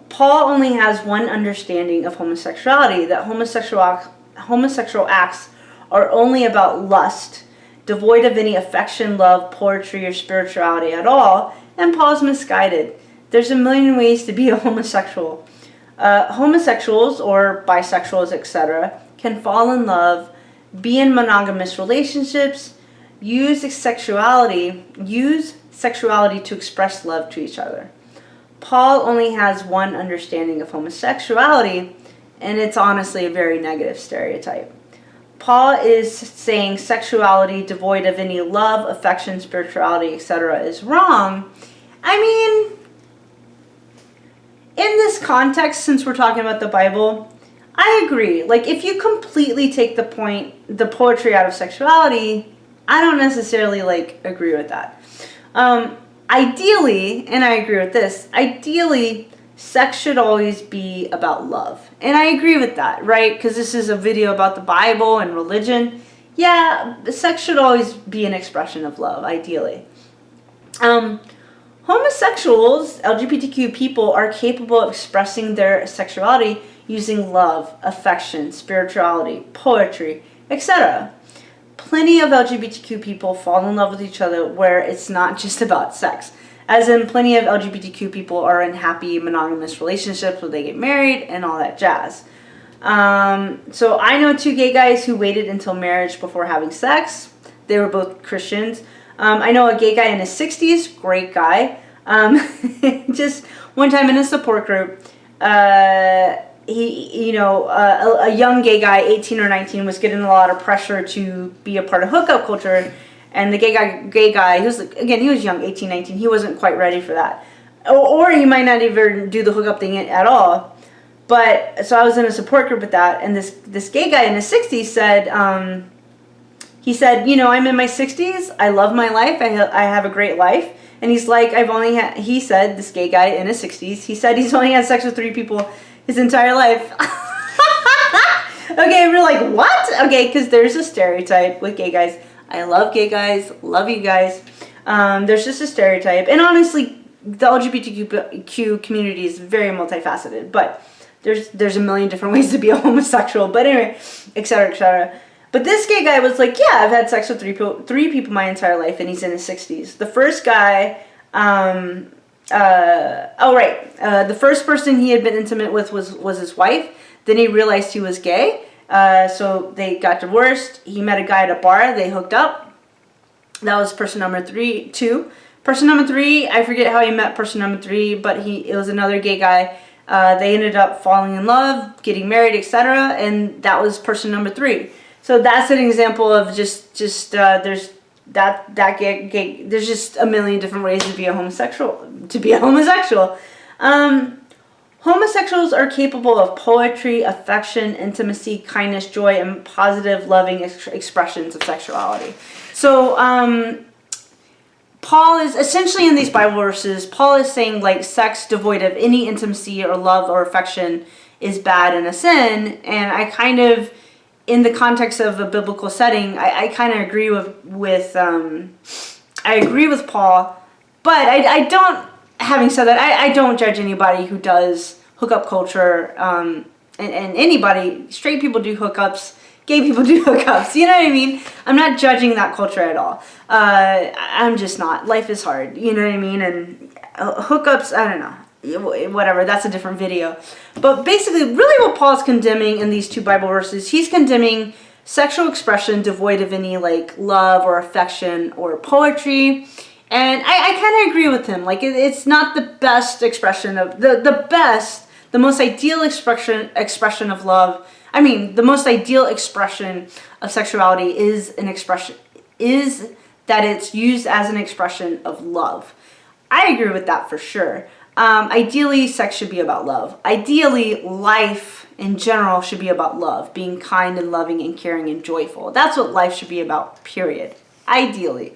Paul only has one understanding of homosexuality, that homosexual acts are only about lust, devoid of any affection, love, poetry, or spirituality at all, and Paul's misguided. There's a million ways to be a homosexual. Homosexuals, or bisexuals, etc., can fall in love, be in monogamous relationships, use sexuality to express love to each other. Paul only has one understanding of homosexuality, and it's honestly a very negative stereotype. Paul is saying sexuality devoid of any love, affection, spirituality, etc. is wrong. I mean, in this context, since we're talking about the Bible, I agree. Like, if you completely take the poetry out of sexuality, I don't necessarily, agree with that. Ideally, and I agree with this, ideally, sex should always be about love. And I agree with that, right? Because this is a video about the Bible and religion. Yeah, sex should always be an expression of love, ideally. Homosexuals, LGBTQ people, are capable of expressing their sexuality using love, affection, spirituality, poetry, etc. Plenty of LGBTQ people fall in love with each other where it's not just about sex. As in, plenty of LGBTQ people are in happy monogamous relationships where they get married and all that jazz. So I know 2 gay guys who waited until marriage before having sex. They were both Christians. I know a gay guy in his 60s, great guy. Just one time in a support group, a young gay guy, 18 or 19, was getting a lot of pressure to be a part of hookup culture. And the gay guy, he was young, 18, 19, he wasn't quite ready for that. Or he might not even do the hookup thing at all. But, so I was in a support group with that, and this gay guy in his 60s said, he said, I'm in my 60s, I love my life, I have a great life. And he's like, he said, this gay guy in his 60s, he said he's only had sex with 3 people his entire life. Okay, we're like, what? Okay, because there's a stereotype with gay guys. I love gay guys, love you guys. There's just a stereotype. And honestly, the LGBTQ community is very multifaceted, but there's a million different ways to be a homosexual. But anyway, etc., etc. But this gay guy was like, yeah, I've had sex with 3 people my entire life, and he's in his 60s. The first guy, the first person he had been intimate with was his wife. Then he realized he was gay, so they got divorced. He met a guy at a bar. They hooked up. That was person number 2. Person number 3, I forget how he met person number 3, but it was another gay guy. They ended up falling in love, getting married, etc. And that was person number 3. So that's an example of just there's gay. There's just a million different ways to be a homosexual. Homosexuals are capable of poetry, affection, intimacy, kindness, joy, and positive, loving expressions of sexuality. So Paul is essentially, in these Bible verses, Paul is saying sex devoid of any intimacy or love or affection is bad and a sin. And I kind of, in the context of a biblical setting, I kind of agree with Paul, but I don't. Having said that, I don't judge anybody who does hookup culture, and anybody. Straight people do hookups, gay people do hookups. You know what I mean? I'm not judging that culture at all. I'm just not. Life is hard. You know what I mean? And hookups, I don't know. Whatever, that's a different video. But basically, really what Paul's condemning in these 2 Bible verses, he's condemning sexual expression devoid of any love or affection or poetry. And I kind of agree with him. It's not the best expression of the most ideal expression of love. I mean, the most ideal expression of sexuality is an expression is that it's used as an expression of love. I agree with that for sure. Ideally, sex should be about love. Ideally, life in general should be about love, being kind and loving and caring and joyful. That's what life should be about, period. Ideally.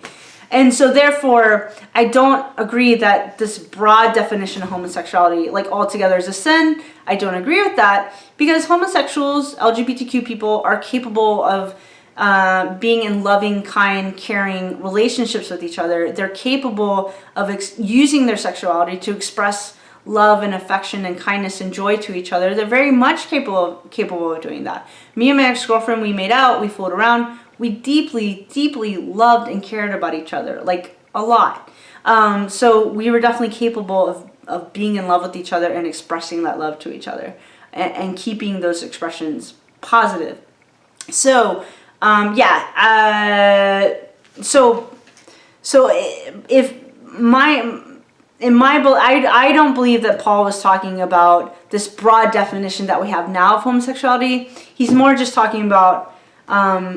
And so therefore, I don't agree that this broad definition of homosexuality, like altogether, is a sin. I don't agree with that because homosexuals, LGBTQ people, are capable of being in loving, kind, caring relationships with each other. They're capable of using their sexuality to express love and affection and kindness and joy to each other. They're very much capable of doing that. Me and my ex-girlfriend, we made out, we fooled around. We deeply, deeply loved and cared about each other, like a lot. So we were definitely capable of being in love with each other and expressing that love to each other and keeping those expressions positive. So, so if I don't believe that Paul was talking about this broad definition that we have now of homosexuality. He's more just talking about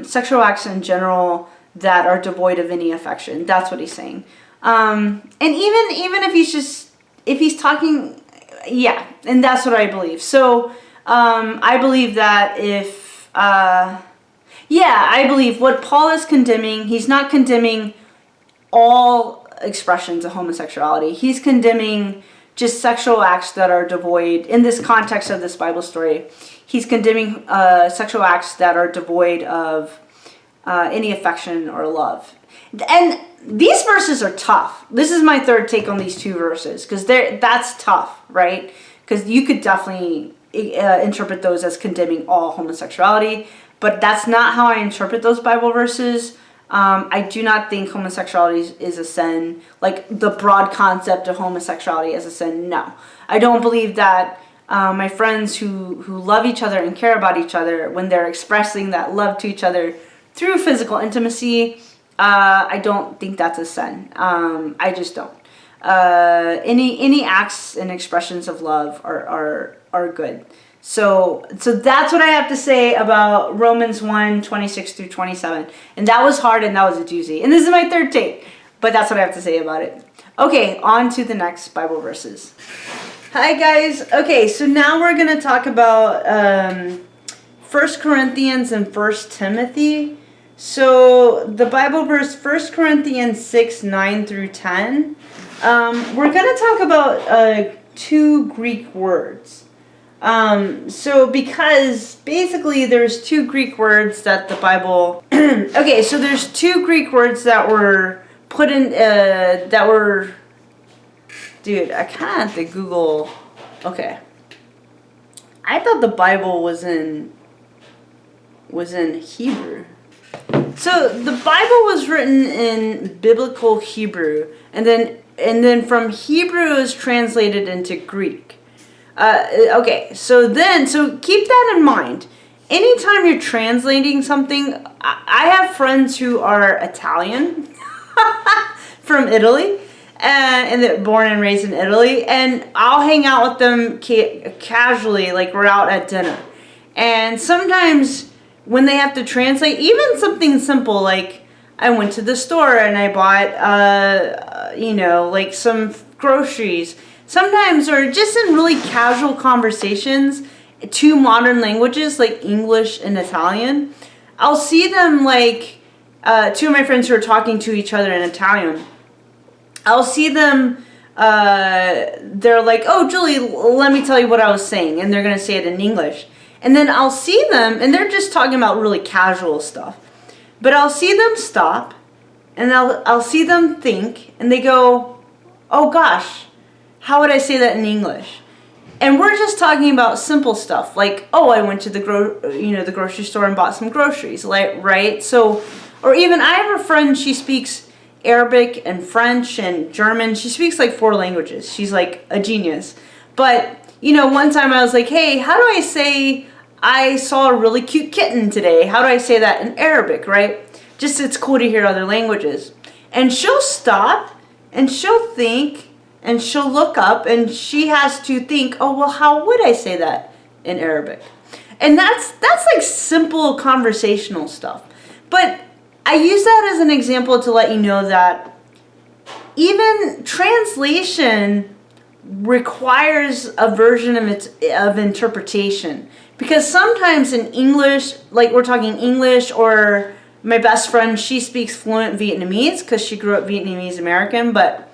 sexual acts in general that are devoid of any affection. That's what he's saying. And even if he's talking, yeah, and that's what I believe. So I believe that I believe what Paul is condemning, he's not condemning all expressions of homosexuality. He's condemning just sexual acts that are devoid, in this context of this Bible story, he's condemning sexual acts that are devoid of any affection or love. And these verses are tough. This is my third take on these two verses, because that's tough, right? Because you could definitely interpret those as condemning all homosexuality, but that's not how I interpret those Bible verses. I do not think homosexuality is a sin, like the broad concept of homosexuality as a sin. No, I don't believe that my friends who love each other and care about each other, when they're expressing that love to each other through physical intimacy, I don't think that's a sin. I just don't. Any acts and expressions of love are good. So that's what I have to say about Romans 1:26 through 27. And that was hard and that was a doozy. And this is my third take, but that's what I have to say about it. Okay, on to the next Bible verses. Hi guys. Okay, so now we're going to talk about 1 Corinthians and 1 Timothy. So the Bible verse 1 Corinthians 6:9 through 10. We're going to talk about two Greek words. So because basically there's two Greek words that the Bible, okay, so there's two Greek words that were put in, dude, I kind of have to Google, okay. I thought the Bible was in Hebrew. So the Bible was written in biblical Hebrew, and then from Hebrew is translated into Greek. Okay, so keep that in mind. Anytime you're translating something, I have friends who are Italian from Italy, and they're born and raised in Italy, and I'll hang out with them casually, like we're out at dinner. And sometimes when they have to translate, even something simple like I went to the store and I bought, like some groceries. Sometimes, or just in really casual conversations, two modern languages like English and Italian, I'll see them like, two of my friends who are talking to each other in Italian, I'll see them, they're like, oh, Julie, let me tell you what I was saying, and they're going to say it in English. And then I'll see them, and they're just talking about really casual stuff, but I'll see them stop, and I'll see them think, and they go, oh gosh, how would I say that in English? And we're just talking about simple stuff like, oh, I went to the grocery store and bought some groceries, like, right? So, or even I have a friend, she speaks Arabic and French and German. She speaks like 4 languages. She's like a genius. But, one time I was like, hey, how do I say I saw a really cute kitten today? How do I say that in Arabic, right? Just it's cool to hear other languages. And she'll stop and she'll think, and she'll look up and she has to think, oh, well, how would I say that in Arabic? And that's like simple conversational stuff. But I use that as an example to let you know that even translation requires a version of interpretation. Because sometimes in English, like we're talking English, or my best friend, she speaks fluent Vietnamese because she grew up Vietnamese American, but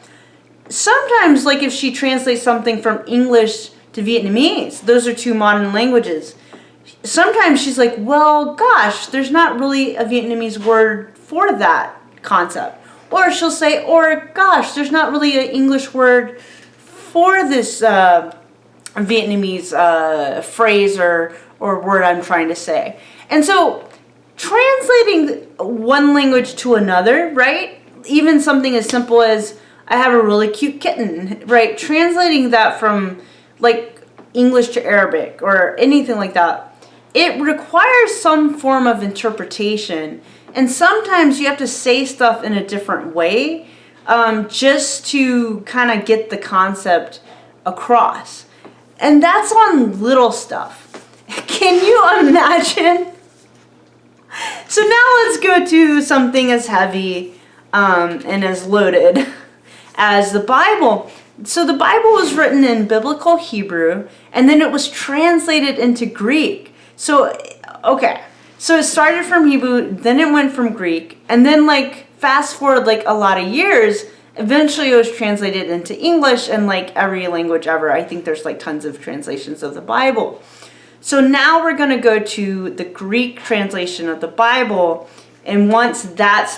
sometimes, like if she translates something from English to Vietnamese, those are two modern languages. Sometimes she's like, well, gosh, there's not really a Vietnamese word for that concept. Or she'll say, or gosh, there's not really an English word for this Vietnamese phrase or word I'm trying to say. And so translating one language to another, right? Even something as simple as, I have a really cute kitten, right? Translating that from like English to Arabic or anything like that, it requires some form of interpretation. And sometimes you have to say stuff in a different way just to kind of get the concept across. And that's on little stuff. Can you imagine? So now let's go to something as heavy and as loaded as the Bible. So the Bible was written in biblical Hebrew, and then it was translated into Greek. So, okay. So it started from Hebrew, then it went from Greek, and then like fast forward like a lot of years, eventually it was translated into English and like every language ever. I think there's like tons of translations of the Bible. So now we're going to go to the Greek translation of the Bible, and once that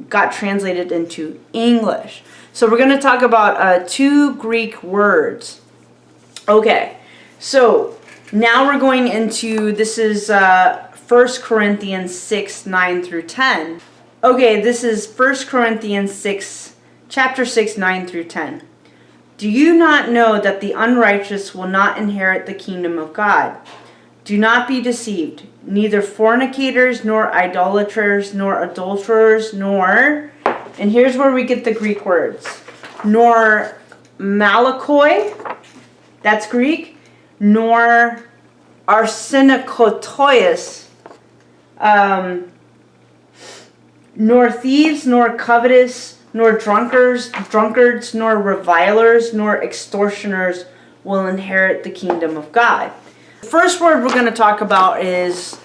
got translated into English. So we're going to talk about two Greek words. Okay, so now we're going into, this is 1 Corinthians 6, 9 through 10. Okay, this is 1 Corinthians 6, chapter 6, 9 through 10. Do you not know that the unrighteous will not inherit the kingdom of God? Do not be deceived. Neither fornicators, nor idolaters, nor adulterers, nor, and here's where we get the Greek words, nor malakoi, that's Greek, nor arsenokotois, nor thieves, nor covetous, nor drunkards, nor revilers, nor extortioners will inherit the kingdom of God. The first word we're going to talk about is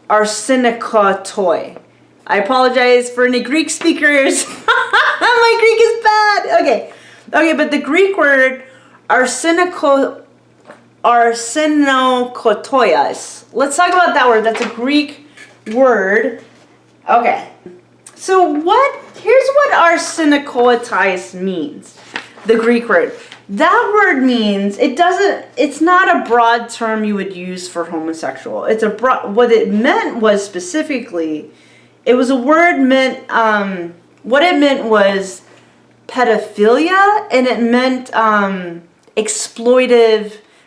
arsenikotoi. I apologize for any Greek speakers. My Greek is bad. Okay, but the Greek word arsenokotoias. Let's talk about that word. That's a Greek word. Okay. So here's what arsenokotoias means. The Greek word. That word means, it's not a broad term you would use for homosexual. It's what it meant was specifically, it was a word meant, what it meant was pedophilia, and it meant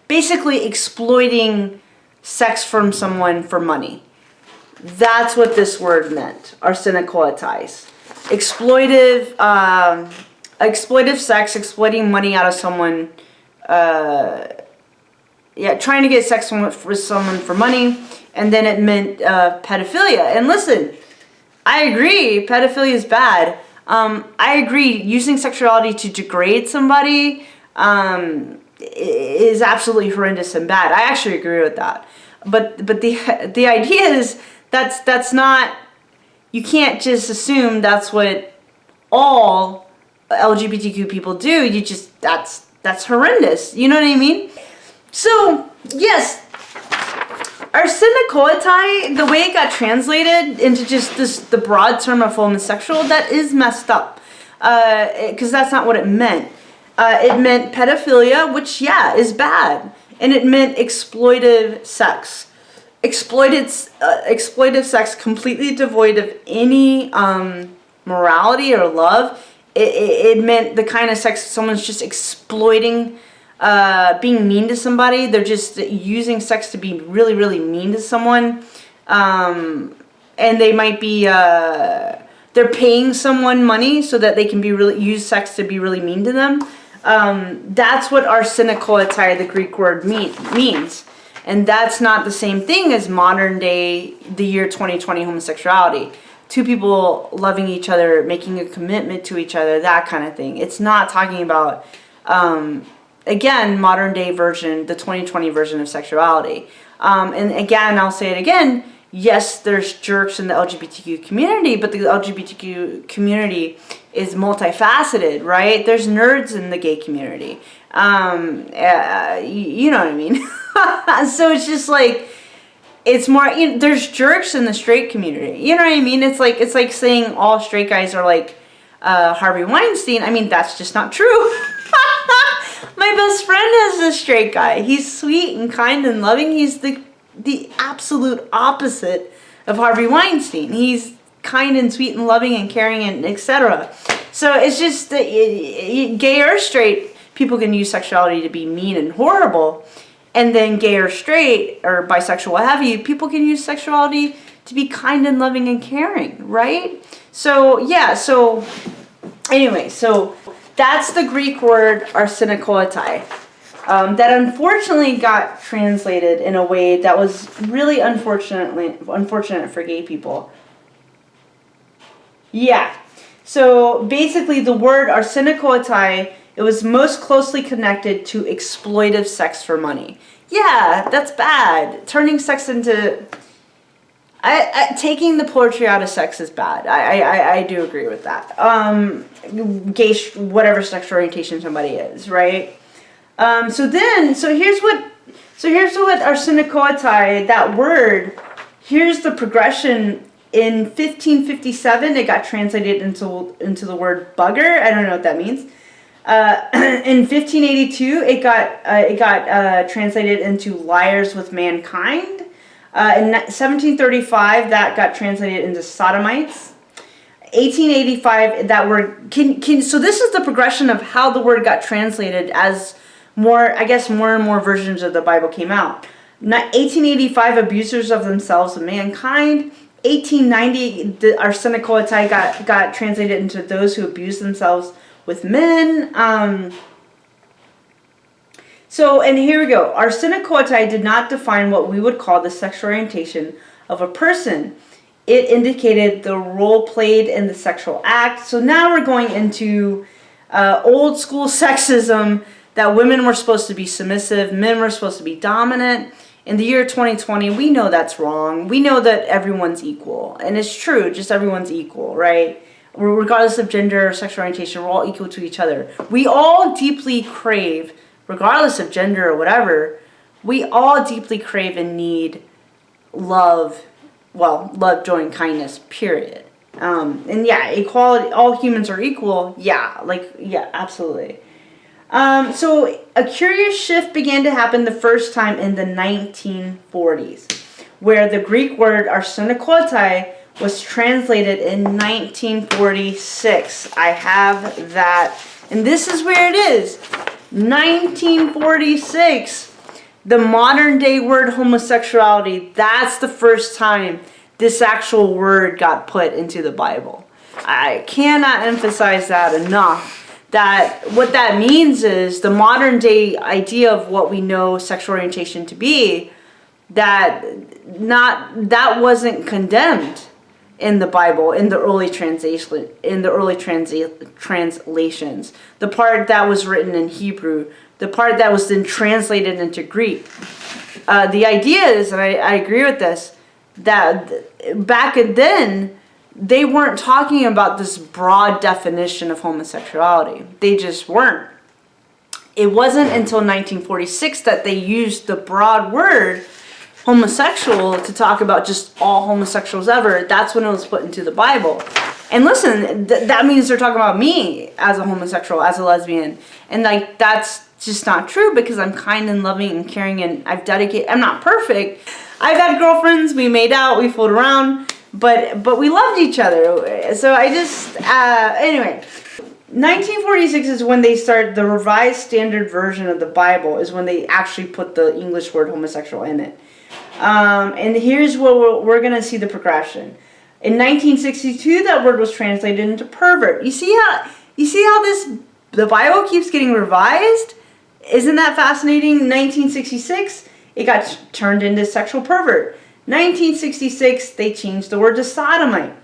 basically exploiting sex from someone for money. That's what this word meant, arsenokotoias. Exploitive sex, exploiting money out of someone, trying to get sex with someone for money, and then it meant pedophilia. And listen, I agree, pedophilia is bad. I agree, using sexuality to degrade somebody is absolutely horrendous and bad. I actually agree with that. But the idea is that's not, you can't just assume that's what all LGBTQ people do. That's horrendous. You know what I mean? So, yes, arsenokoitai, the way it got translated into just the broad term of homosexual, that is messed up. Because that's not what it meant. It meant pedophilia, which, is bad. And it meant exploitive sex. Exploitive sex completely devoid of any morality or love. It meant the kind of sex someone's just exploiting, being mean to somebody. They're just using sex to be really, really mean to someone. And they might be, they're paying someone money so that they can use sex to be really mean to them. That's what arsenokoitai, the Greek word, means. And that's not the same thing as modern day, the year 2020 homosexuality. two people loving each other, making a commitment to each other, that kind of thing. It's not talking about, again, modern day version, the 2020 version of sexuality. And again, I'll say it again, yes, there's jerks in the LGBTQ community, but the LGBTQ community is multifaceted, right? There's nerds in the gay community. You know what I mean? So it's just like, it's more, there's jerks in the straight community. You know what I mean? It's like saying all straight guys are like Harvey Weinstein. I mean, that's just not true. My best friend is a straight guy. He's sweet and kind and loving. He's the absolute opposite of Harvey Weinstein. He's kind and sweet and loving and caring and etc. So it's just that gay or straight, people can use sexuality to be mean and horrible. And then gay or straight or bisexual, what have you, people can use sexuality to be kind and loving and caring, right? So, yeah, so anyway, so that's the Greek word arsenokoitai. That unfortunately got translated in a way that was really unfortunate for gay people. Yeah, so basically the word arsenokoitai, it was most closely connected to exploitive sex for money. Yeah, that's bad. Turning sex into... taking the poetry out of sex is bad. I do agree with that. Gay, whatever sexual orientation somebody is, right? So here's what arsenokoitai, that word, here's the progression. In 1557, it got translated into the word bugger. I don't know what that means. In 1582, it got translated into liars with mankind. In 1735, that got translated into sodomites. 1885, that word so this is the progression of how the word got translated as more and more versions of the Bible came out. 1885, abusers of themselves and mankind. 1890, the arsenokoitai got translated into those who abuse themselves with men. And here we go. Arsenokoitai did not define what we would call the sexual orientation of a person. It indicated the role played in the sexual act. So now we're going into old school sexism, that women were supposed to be submissive, men were supposed to be dominant. In the year 2020, we know that's wrong. We know that everyone's equal. And it's true, just everyone's equal, right? Regardless of gender or sexual orientation, we're all equal to each other. We all deeply crave, regardless of gender or whatever, we all deeply crave and need love, joy, and kindness, period. And yeah, equality, all humans are equal, yeah, absolutely. So a curious shift began to happen the first time in the 1940s, where the Greek word arsenokoitai was translated in 1946. I have that, and this is where it is. 1946, the modern day word homosexuality, that's the first time this actual word got put into the Bible. I cannot emphasize that enough. That what that means is the modern day idea of what we know sexual orientation to be, that wasn't condemned in the Bible, in the early translations. The part that was written in Hebrew, the part that was then translated into Greek. The idea is, and I agree with this, that back then, they weren't talking about this broad definition of homosexuality. They just weren't. It wasn't until 1946 that they used the broad word homosexual to talk about just all homosexuals ever. That's when it was put into the Bible. And listen, that means they're talking about me as a homosexual, as a lesbian. And that's just not true, because I'm kind and loving and caring, and I'm not perfect. I've had girlfriends, we made out, we fooled around, but we loved each other. So I just, anyway, 1946 is when they started the Revised Standard Version of the Bible, is when they actually put the English word homosexual in it. And here's where we're going to see the progression. In 1962, that word was translated into pervert. You see how the Bible keeps getting revised? Isn't that fascinating? 1966, it got turned into sexual pervert. 1966, they changed the word to sodomite.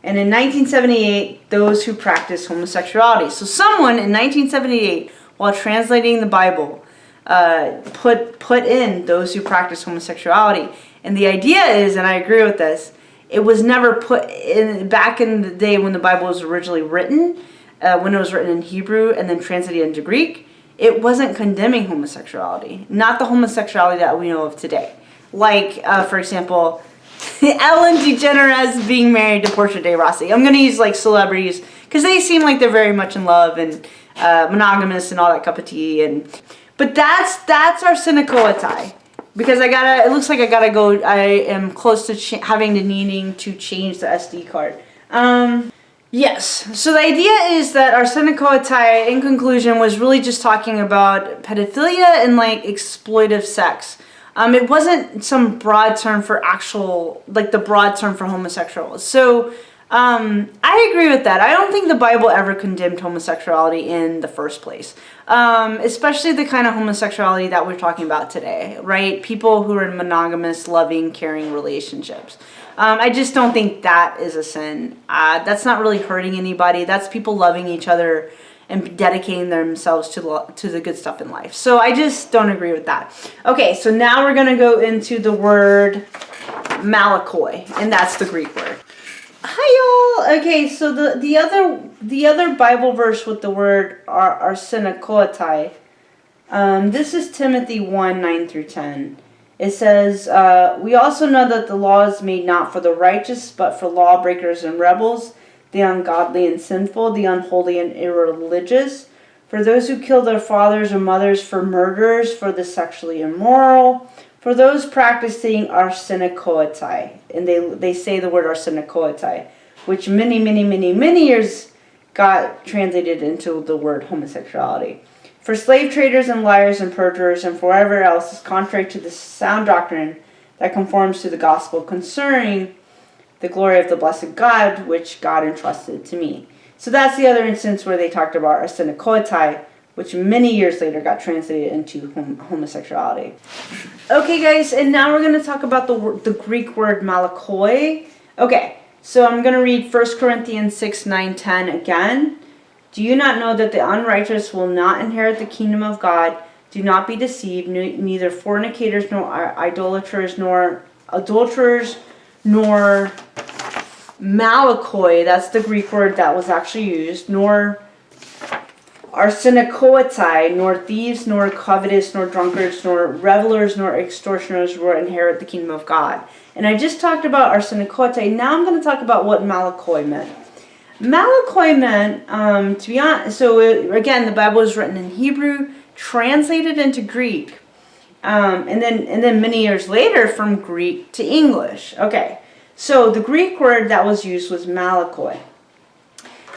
And in 1978, those who practice homosexuality. So someone in 1978, while translating the Bible, put in those who practice homosexuality. And the idea is, and I agree with this, it was never put in back in the day when the Bible was originally written, when it was written in Hebrew and then translated into Greek. It wasn't condemning homosexuality, not the homosexuality that we know of today. Like, for example, Ellen DeGeneres being married to Portia de Rossi. I'm going to use like celebrities because they seem like they're very much in love and monogamous and all that cup of tea. But that's our Arsenokoitai. Because it looks like I gotta go. I am close to needing to change the SD card. Yes. So the idea is that Arsenokoitai, in conclusion, was really just talking about pedophilia and like exploitive sex. It wasn't some broad term for the broad term for homosexuals. So I agree with that. I don't think the Bible ever condemned homosexuality in the first place. Especially the kind of homosexuality that we're talking about today, right? People who are in monogamous, loving, caring relationships. I just don't think that is a sin. That's not really hurting anybody. That's people loving each other and dedicating themselves to the good stuff in life. So I just don't agree with that. Okay, so now we're going to go into the word malakoi, and that's the Greek word. Hi y'all. Okay, so the other Bible verse with the word Arsenokoitai, this is Timothy 1:9-10. It says, we also know that the law is made not for the righteous, but for lawbreakers and rebels, the ungodly and sinful, the unholy and irreligious, for those who kill their fathers or mothers, for murderers, for the sexually immoral, for those practicing Arsenokoitai. And they say the word Arsenokoitai, which many years got translated into the word homosexuality. For slave traders and liars and perjurers and for whatever else is contrary to the sound doctrine that conforms to the gospel concerning the glory of the blessed God, which God entrusted to me. So that's the other instance where they talked about Arsenokoitai, which many years later got translated into homosexuality. Okay, guys, and now we're going to talk about the Greek word malakoi. Okay, so I'm going to read 1 Corinthians 6:9-10 again. Do you not know that the unrighteous will not inherit the kingdom of God? Do not be deceived, neither fornicators, nor idolaters, nor adulterers, nor malakoi, that's the Greek word that was actually used, nor Arsenokoitai, nor thieves, nor covetous, nor drunkards, nor revelers, nor extortioners will inherit the kingdom of God. And I just talked about Arsenokoitai. Now I'm going to talk about what malakoi meant. Malakoi meant, to be honest, again, the Bible was written in Hebrew, translated into Greek, and then many years later from Greek to English. Okay, so the Greek word that was used was malakoi.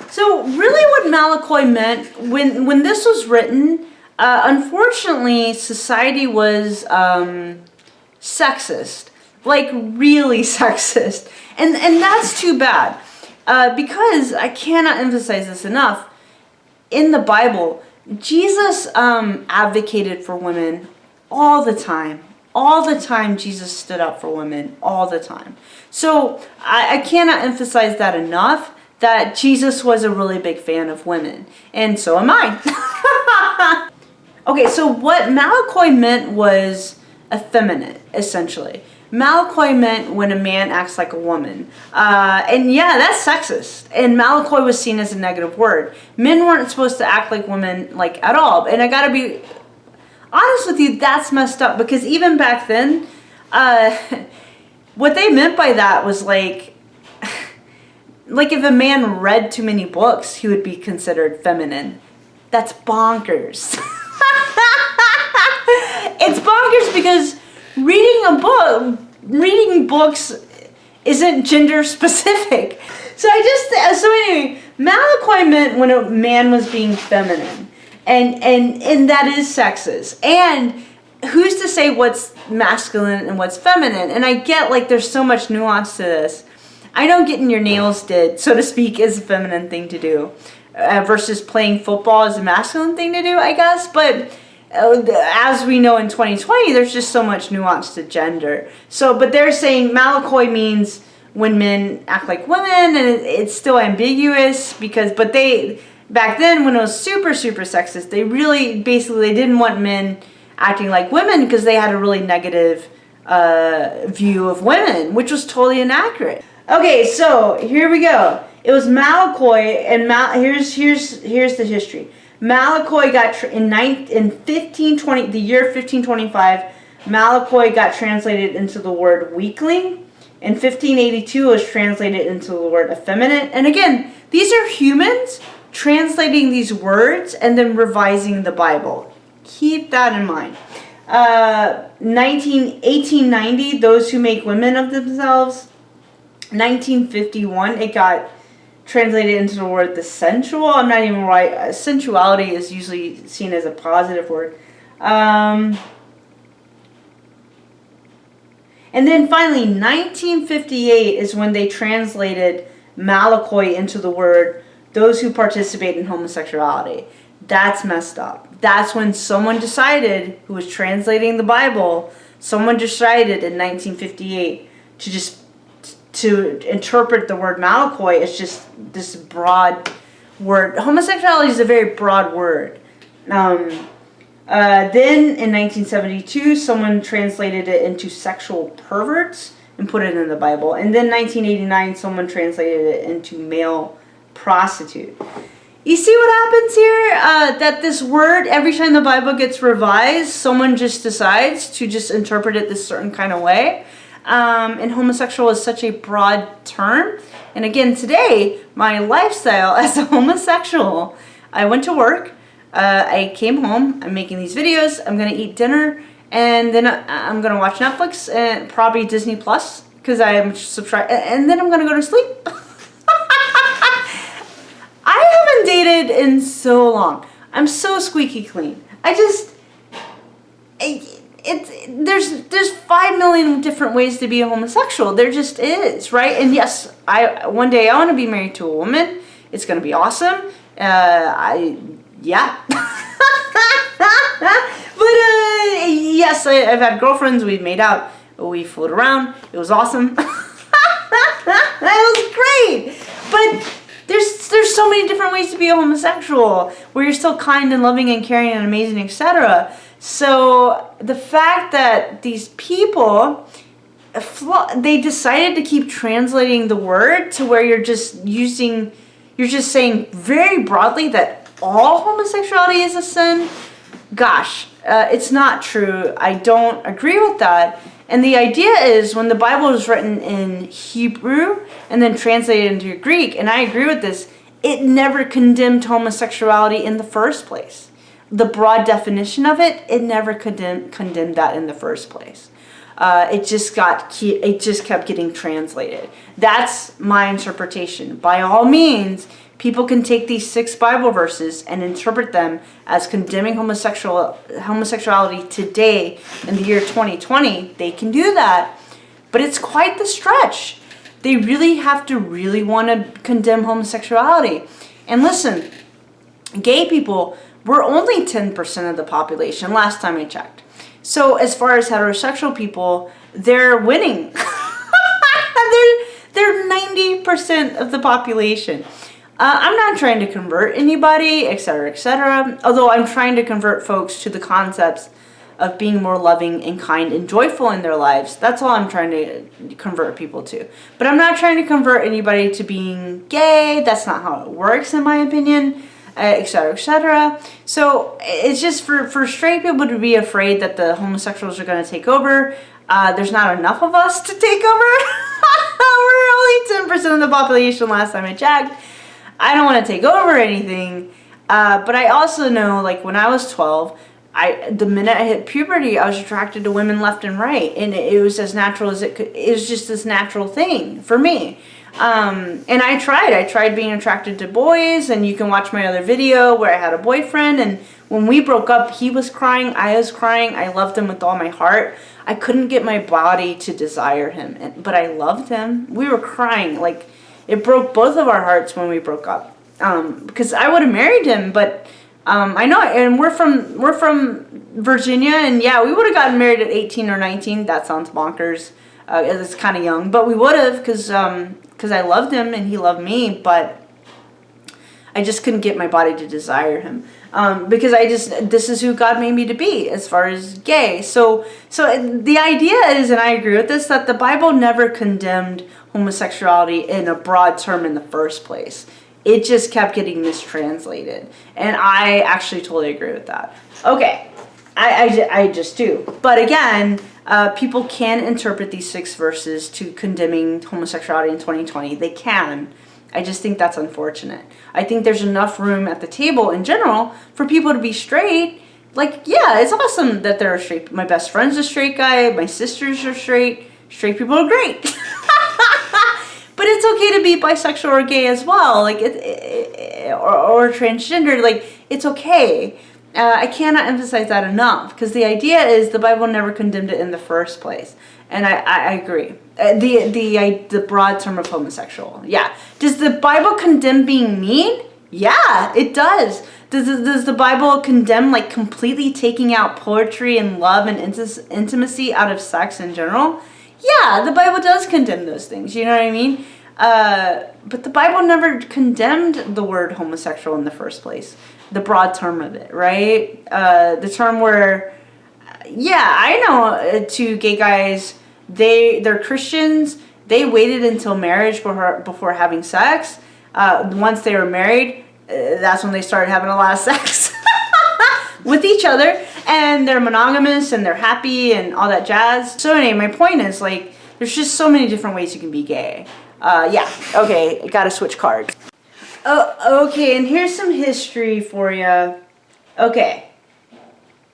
So really what malakoi meant, when this was written, unfortunately society was sexist, like really sexist, and that's too bad, because I cannot emphasize this enough. In the Bible, Jesus advocated for women all the time. All the time Jesus stood up for women, all the time. So I cannot emphasize that enough, that Jesus was a really big fan of women. And so am I. Okay, so what malakoi meant was effeminate, essentially. Malakoi meant when a man acts like a woman. And yeah, that's sexist. And malakoi was seen as a negative word. Men weren't supposed to act like women, like, at all. And I gotta be honest with you, that's messed up. Because even back then, what they meant by that was like if a man read too many books, he would be considered feminine. That's bonkers. It's bonkers because reading books isn't gender specific. So anyway, malakoi meant when a man was being feminine. And that is sexist. And who's to say what's masculine and what's feminine? And I get like there's so much nuance to this. I know getting your nails did, so to speak, is a feminine thing to do, versus playing football is a masculine thing to do, I guess. But as we know in 2020, there's just so much nuance to gender. So, but they're saying malakoi means when men act like women, and it's still ambiguous but they, back then when it was super, super sexist, they really, basically, they didn't want men acting like women because they had a really negative view of women, which was totally inaccurate. Okay, so here we go. It was Malakoi, and here's the history. Malakoi got in 1520, the year 1525. Malakoi got translated into the word weakling. In 1582, it was translated into the word effeminate. And again, these are humans translating these words and then revising the Bible. Keep that in mind. 1890, those who make women of themselves. 1951, it got translated into the word the sensual. I'm not even right. Sensuality is usually seen as a positive word. And then finally, 1958 is when they translated Malakoi into the word those who participate in homosexuality. That's messed up. That's when someone decided, who was translating the Bible, someone decided in 1958 to interpret the word Malakoi as just this broad word. Homosexuality is a very broad word. Then in 1972, someone translated it into sexual perverts and put it in the Bible. And then 1989, someone translated it into male prostitute. You see what happens here? That this word, every time the Bible gets revised, someone just decides to just interpret it this certain kind of way. And homosexual is such a broad term. And again, today, my lifestyle as a homosexual, I went to work. I came home, I'm making these videos, I'm going to eat dinner, and then I'm going to watch Netflix and probably Disney Plus, because I am subscribed, and then I'm going to go to sleep. I haven't dated in so long. I'm so squeaky clean. There's 5 million different ways to be a homosexual. There just is, right? And yes, one day I want to be married to a woman. It's going to be awesome. Yeah. But yes, I've had girlfriends. We've made out. We fooled around. It was awesome. It was great. But there's so many different ways to be a homosexual where you're still kind and loving and caring and amazing, etc. So the fact that these people, they decided to keep translating the word to where you're just saying very broadly that all homosexuality is a sin. Gosh, it's not true. I don't agree with that. And the idea is, when the Bible was written in Hebrew and then translated into Greek, and I agree with this, it never condemned homosexuality in the first place. The broad definition of it never condemned that in the first place. It just kept getting translated. That's my interpretation. By all means, people can take these 6 Bible verses and interpret them as condemning homosexuality today in the year 2020. They can do that, but it's quite the stretch. They really have to really want to condemn homosexuality. And listen, gay people were only 10% of the population last time I checked. So as far as heterosexual people, they're winning. they're 90% of the population. I'm not trying to convert anybody, etc., etc. Although I'm trying to convert folks to the concepts of being more loving and kind and joyful in their lives. That's all I'm trying to convert people to. But I'm not trying to convert anybody to being gay. That's not how it works, in my opinion, etc., etc. So it's just for straight people to be afraid that the homosexuals are going to take over. There's not enough of us to take over. We're only 10% of the population last time I checked. I don't want to take over anything, but I also know, like, when I was 12, the minute I hit puberty, I was attracted to women left and right, and it was as natural as it could. It was just this natural thing for me, and I tried being attracted to boys, and you can watch my other video where I had a boyfriend, and when we broke up, he was crying, I was crying, I loved him with all my heart. I couldn't get my body to desire him, but I loved him. We were crying, like, it broke both of our hearts when we broke up, because I would have married him, but I know, and we're from Virginia, and yeah, we would have gotten married at 18 or 19. That sounds bonkers. It's kind of young, but we would have because I loved him and he loved me, but I just couldn't get my body to desire him. Because this is who God made me to be as far as gay. So the idea is, and I agree with this, that the Bible never condemned homosexuality in a broad term in the first place. It just kept getting mistranslated. And I actually totally agree with that. Okay, I just do. But again, people can interpret these 6 verses to condemning homosexuality in 2020. They can. I just think that's unfortunate. I think there's enough room at the table in general for people to be straight. Like, yeah, it's awesome that they're straight. My best friend's a straight guy. My sisters are straight. Straight people are great. But it's okay to be bisexual or gay as well. Like, or transgender. Like, it's okay. I cannot emphasize that enough. Because the idea is the Bible never condemned it in the first place. And I agree. The broad term of homosexual. Yeah. Does the Bible condemn being mean? Yeah, it does. Does the Bible condemn like completely taking out poetry and love and intimacy out of sex in general? Yeah, the Bible does condemn those things. You know what I mean? But the Bible never condemned the word homosexual in the first place. The broad term of it, right? The term where, yeah, I know 2 gay guys, they're Christians. They waited until marriage before having sex. Once they were married, that's when they started having a lot of sex with each other. And they're monogamous and they're happy and all that jazz. So anyway, my point is, like, there's just so many different ways you can be gay. Yeah, okay, gotta switch cards. Oh, okay, and here's some history for you. Okay.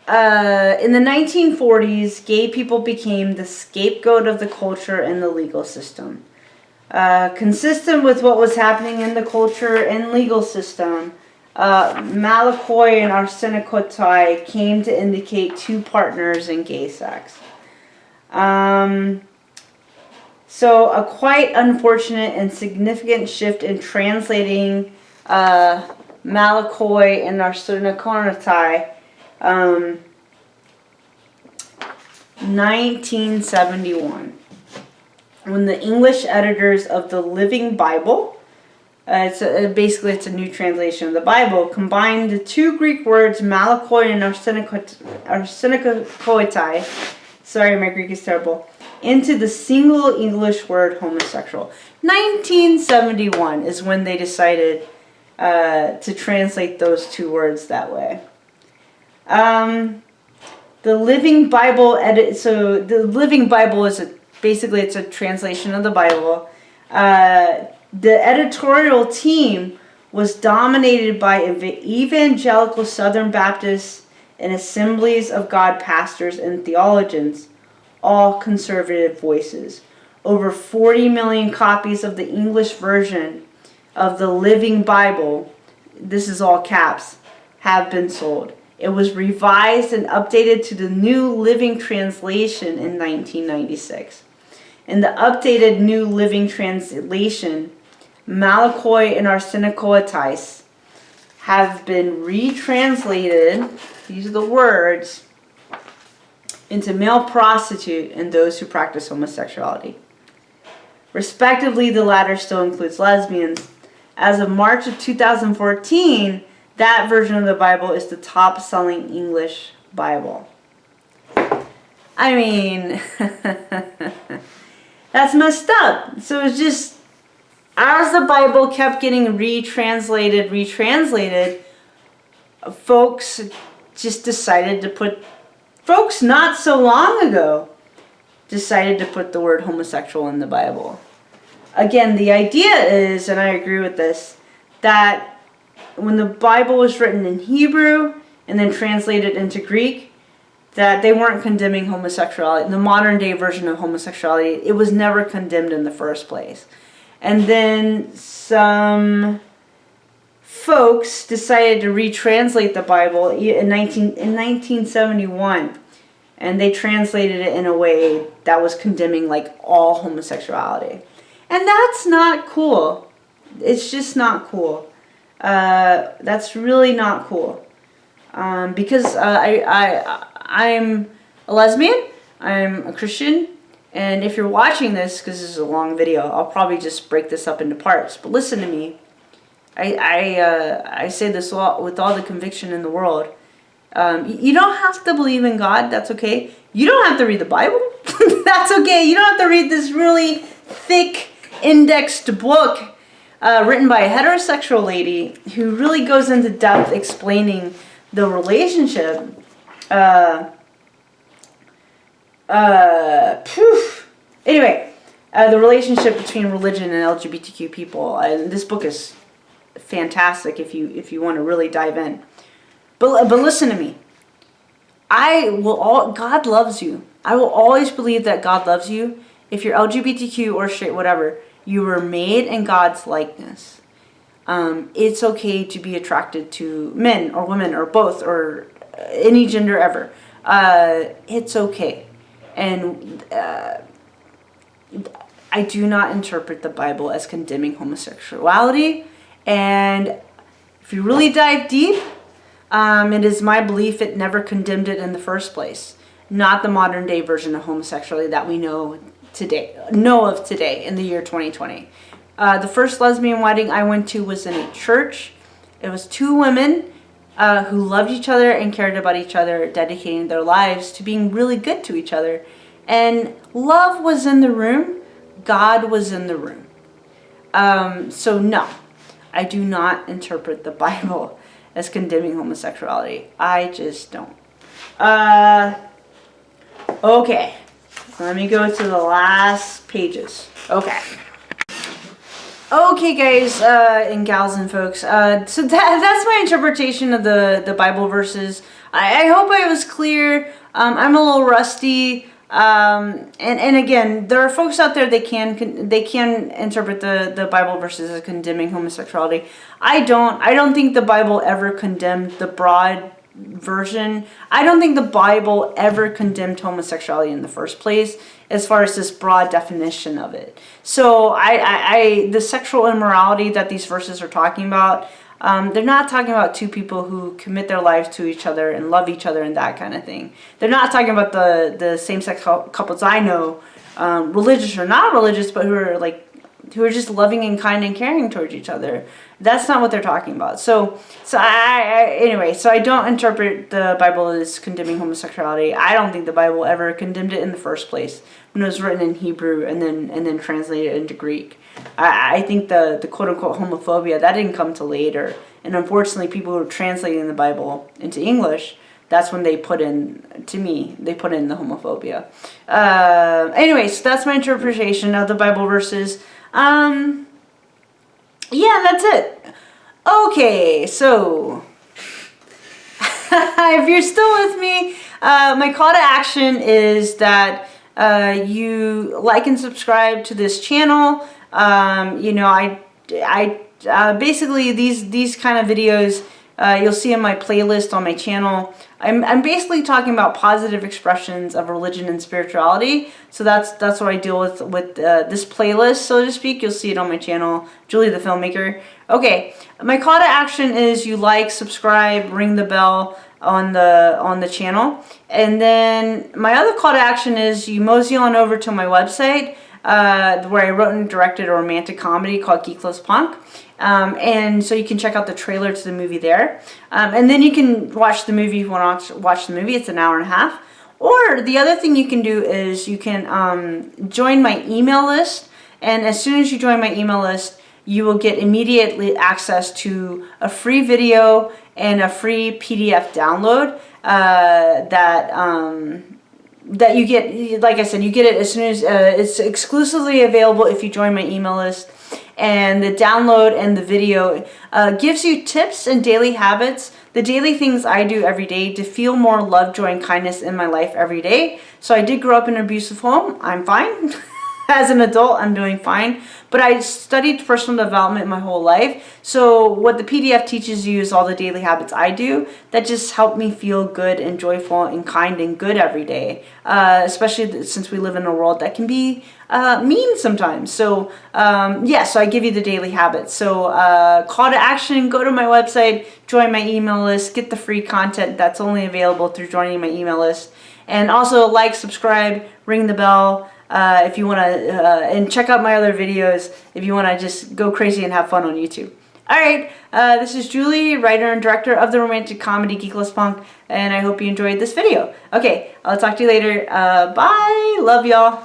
In the 1940s, gay people became the scapegoat of the culture and the legal system. Consistent with what was happening in the culture and legal system, malakoi and arsenikotai came to indicate 2 partners in gay sex. So a quite unfortunate and significant shift in translating malakoi and arsenikotai. 1971, when the English editors of the Living Bible, basically it's a new translation of the Bible, combined the 2 Greek words malakoi and arsenikotai, sorry, my Greek is terrible, into the single English word homosexual. 1971 is when they decided to translate those 2 words that way. The Living Bible so the Living Bible is basically it's a translation of the Bible. The editorial team was dominated by evangelical Southern Baptists and Assemblies of God pastors and theologians, all conservative voices. Over 40 million copies of the English version of the Living Bible, this is all caps, have been sold. It was revised and updated to the New Living Translation in 1996. In the updated New Living Translation, malakoi and arsenikotai have been retranslated, these are the words, into male prostitute and those who practice homosexuality. Respectively, the latter still includes lesbians. As of March of 2014, that version of the Bible is the top-selling English Bible. I mean, that's messed up. So it's just, as the Bible kept getting retranslated, folks just decided to put, folks not so long ago decided to put the word homosexual in the Bible. Again, the idea is, and I agree with this, that when the Bible was written in Hebrew and then translated into Greek, that they weren't condemning homosexuality. The modern day version of homosexuality, it was never condemned in the first place. And then some folks decided to retranslate the Bible in 1971. And they translated it in a way that was condemning like all homosexuality. And that's not cool. It's just not cool. That's really not cool. Because I'm a lesbian, I'm a Christian, And if you're watching this, because this is a long video, I'll probably just break this up into parts. But listen to me. I say this with all the conviction in the world. You don't have to believe in God. That's okay. You don't have to read the Bible. That's okay. You don't have to read this really thick indexed book written by a heterosexual lady who really goes into depth explaining the relationship. Anyway, the relationship between religion and LGBTQ people. And this book is fantastic if you want to really dive in. But listen to me. God loves you. I will always believe that God loves you. If you're LGBTQ or straight, whatever, you were made in God's likeness. It's okay to be attracted to men or women or both or any gender ever. It's okay. And I do not interpret the Bible as condemning homosexuality. And if you really dive deep, it is my belief it never condemned it in the first place. Not the modern day version of homosexuality that we know of today in the year 2020. The first lesbian wedding I went to was in a church. It was two women who loved each other and cared about each other, dedicating their lives to being really good to each other. And love was in the room. God was in the room. So no, I do not interpret the Bible as condemning homosexuality. I just don't. Okay. Let me go to the last pages. Okay. Okay, guys and gals and folks. So that's my interpretation of the Bible verses. I hope I was clear. I'm a little rusty. And again, there are folks out there they can interpret the Bible verses as condemning homosexuality. I don't think the Bible ever condemned the broad version. I don't think the Bible ever condemned homosexuality in the first place, as far as this broad definition of it. So the sexual immorality that these verses are talking about, they're not talking about two people who commit their lives to each other and love each other and that kind of thing. They're not talking about the same-sex couples I know, religious or not religious, but who are just loving and kind and caring towards each other. That's not what they're talking about. So I don't interpret the Bible as condemning homosexuality. I don't think the Bible ever condemned it in the first place when it was written in Hebrew and then translated into Greek. I think the quote-unquote homophobia, that didn't come till later. And unfortunately, people who are translating the Bible into English, that's when they put in the homophobia. So that's my interpretation of the Bible verses. Yeah, that's it. Okay, so if you're still with me, my call to action is that you like and subscribe to this channel. Basically these kind of videos you'll see in my playlist on my channel. I'm basically talking about positive expressions of religion and spirituality. So that's what I deal with this playlist, so to speak. You'll see it on my channel, Julie the Filmmaker. Okay, my call to action is you like, subscribe, ring the bell on the channel. And then my other call to action is you mosey on over to my website where I wrote and directed a romantic comedy called Geek Loves Punk. And so you can check out the trailer to the movie there. And then you can watch the movie if you want to watch the movie. It's an hour and a half. Or the other thing you can do is you can join my email list. And as soon as you join my email list, you will get immediately access to a free video and a free PDF download that you get. Like I said, you get it as soon as it's exclusively available if you join my email list. And the download and the video gives you tips and daily habits, the daily things I do every day to feel more love, joy, and kindness in my life every day. So I did grow up in an abusive home. I'm fine. As an adult, I'm doing fine. But I studied personal development my whole life. So what the PDF teaches you is all the daily habits I do that just help me feel good and joyful and kind and good every day. Especially since we live in a world that can be mean sometimes. So so I give you the daily habits. So call to action, go to my website, join my email list, get the free content that's only available through joining my email list. And also like, subscribe, ring the bell. if you want to, and check out my other videos if you want to just go crazy and have fun on YouTube. Alright, this is Julie, writer and director of the romantic comedy Geek Loves Punk, and I hope you enjoyed this video. Okay, I'll talk to you later. Bye! Love y'all.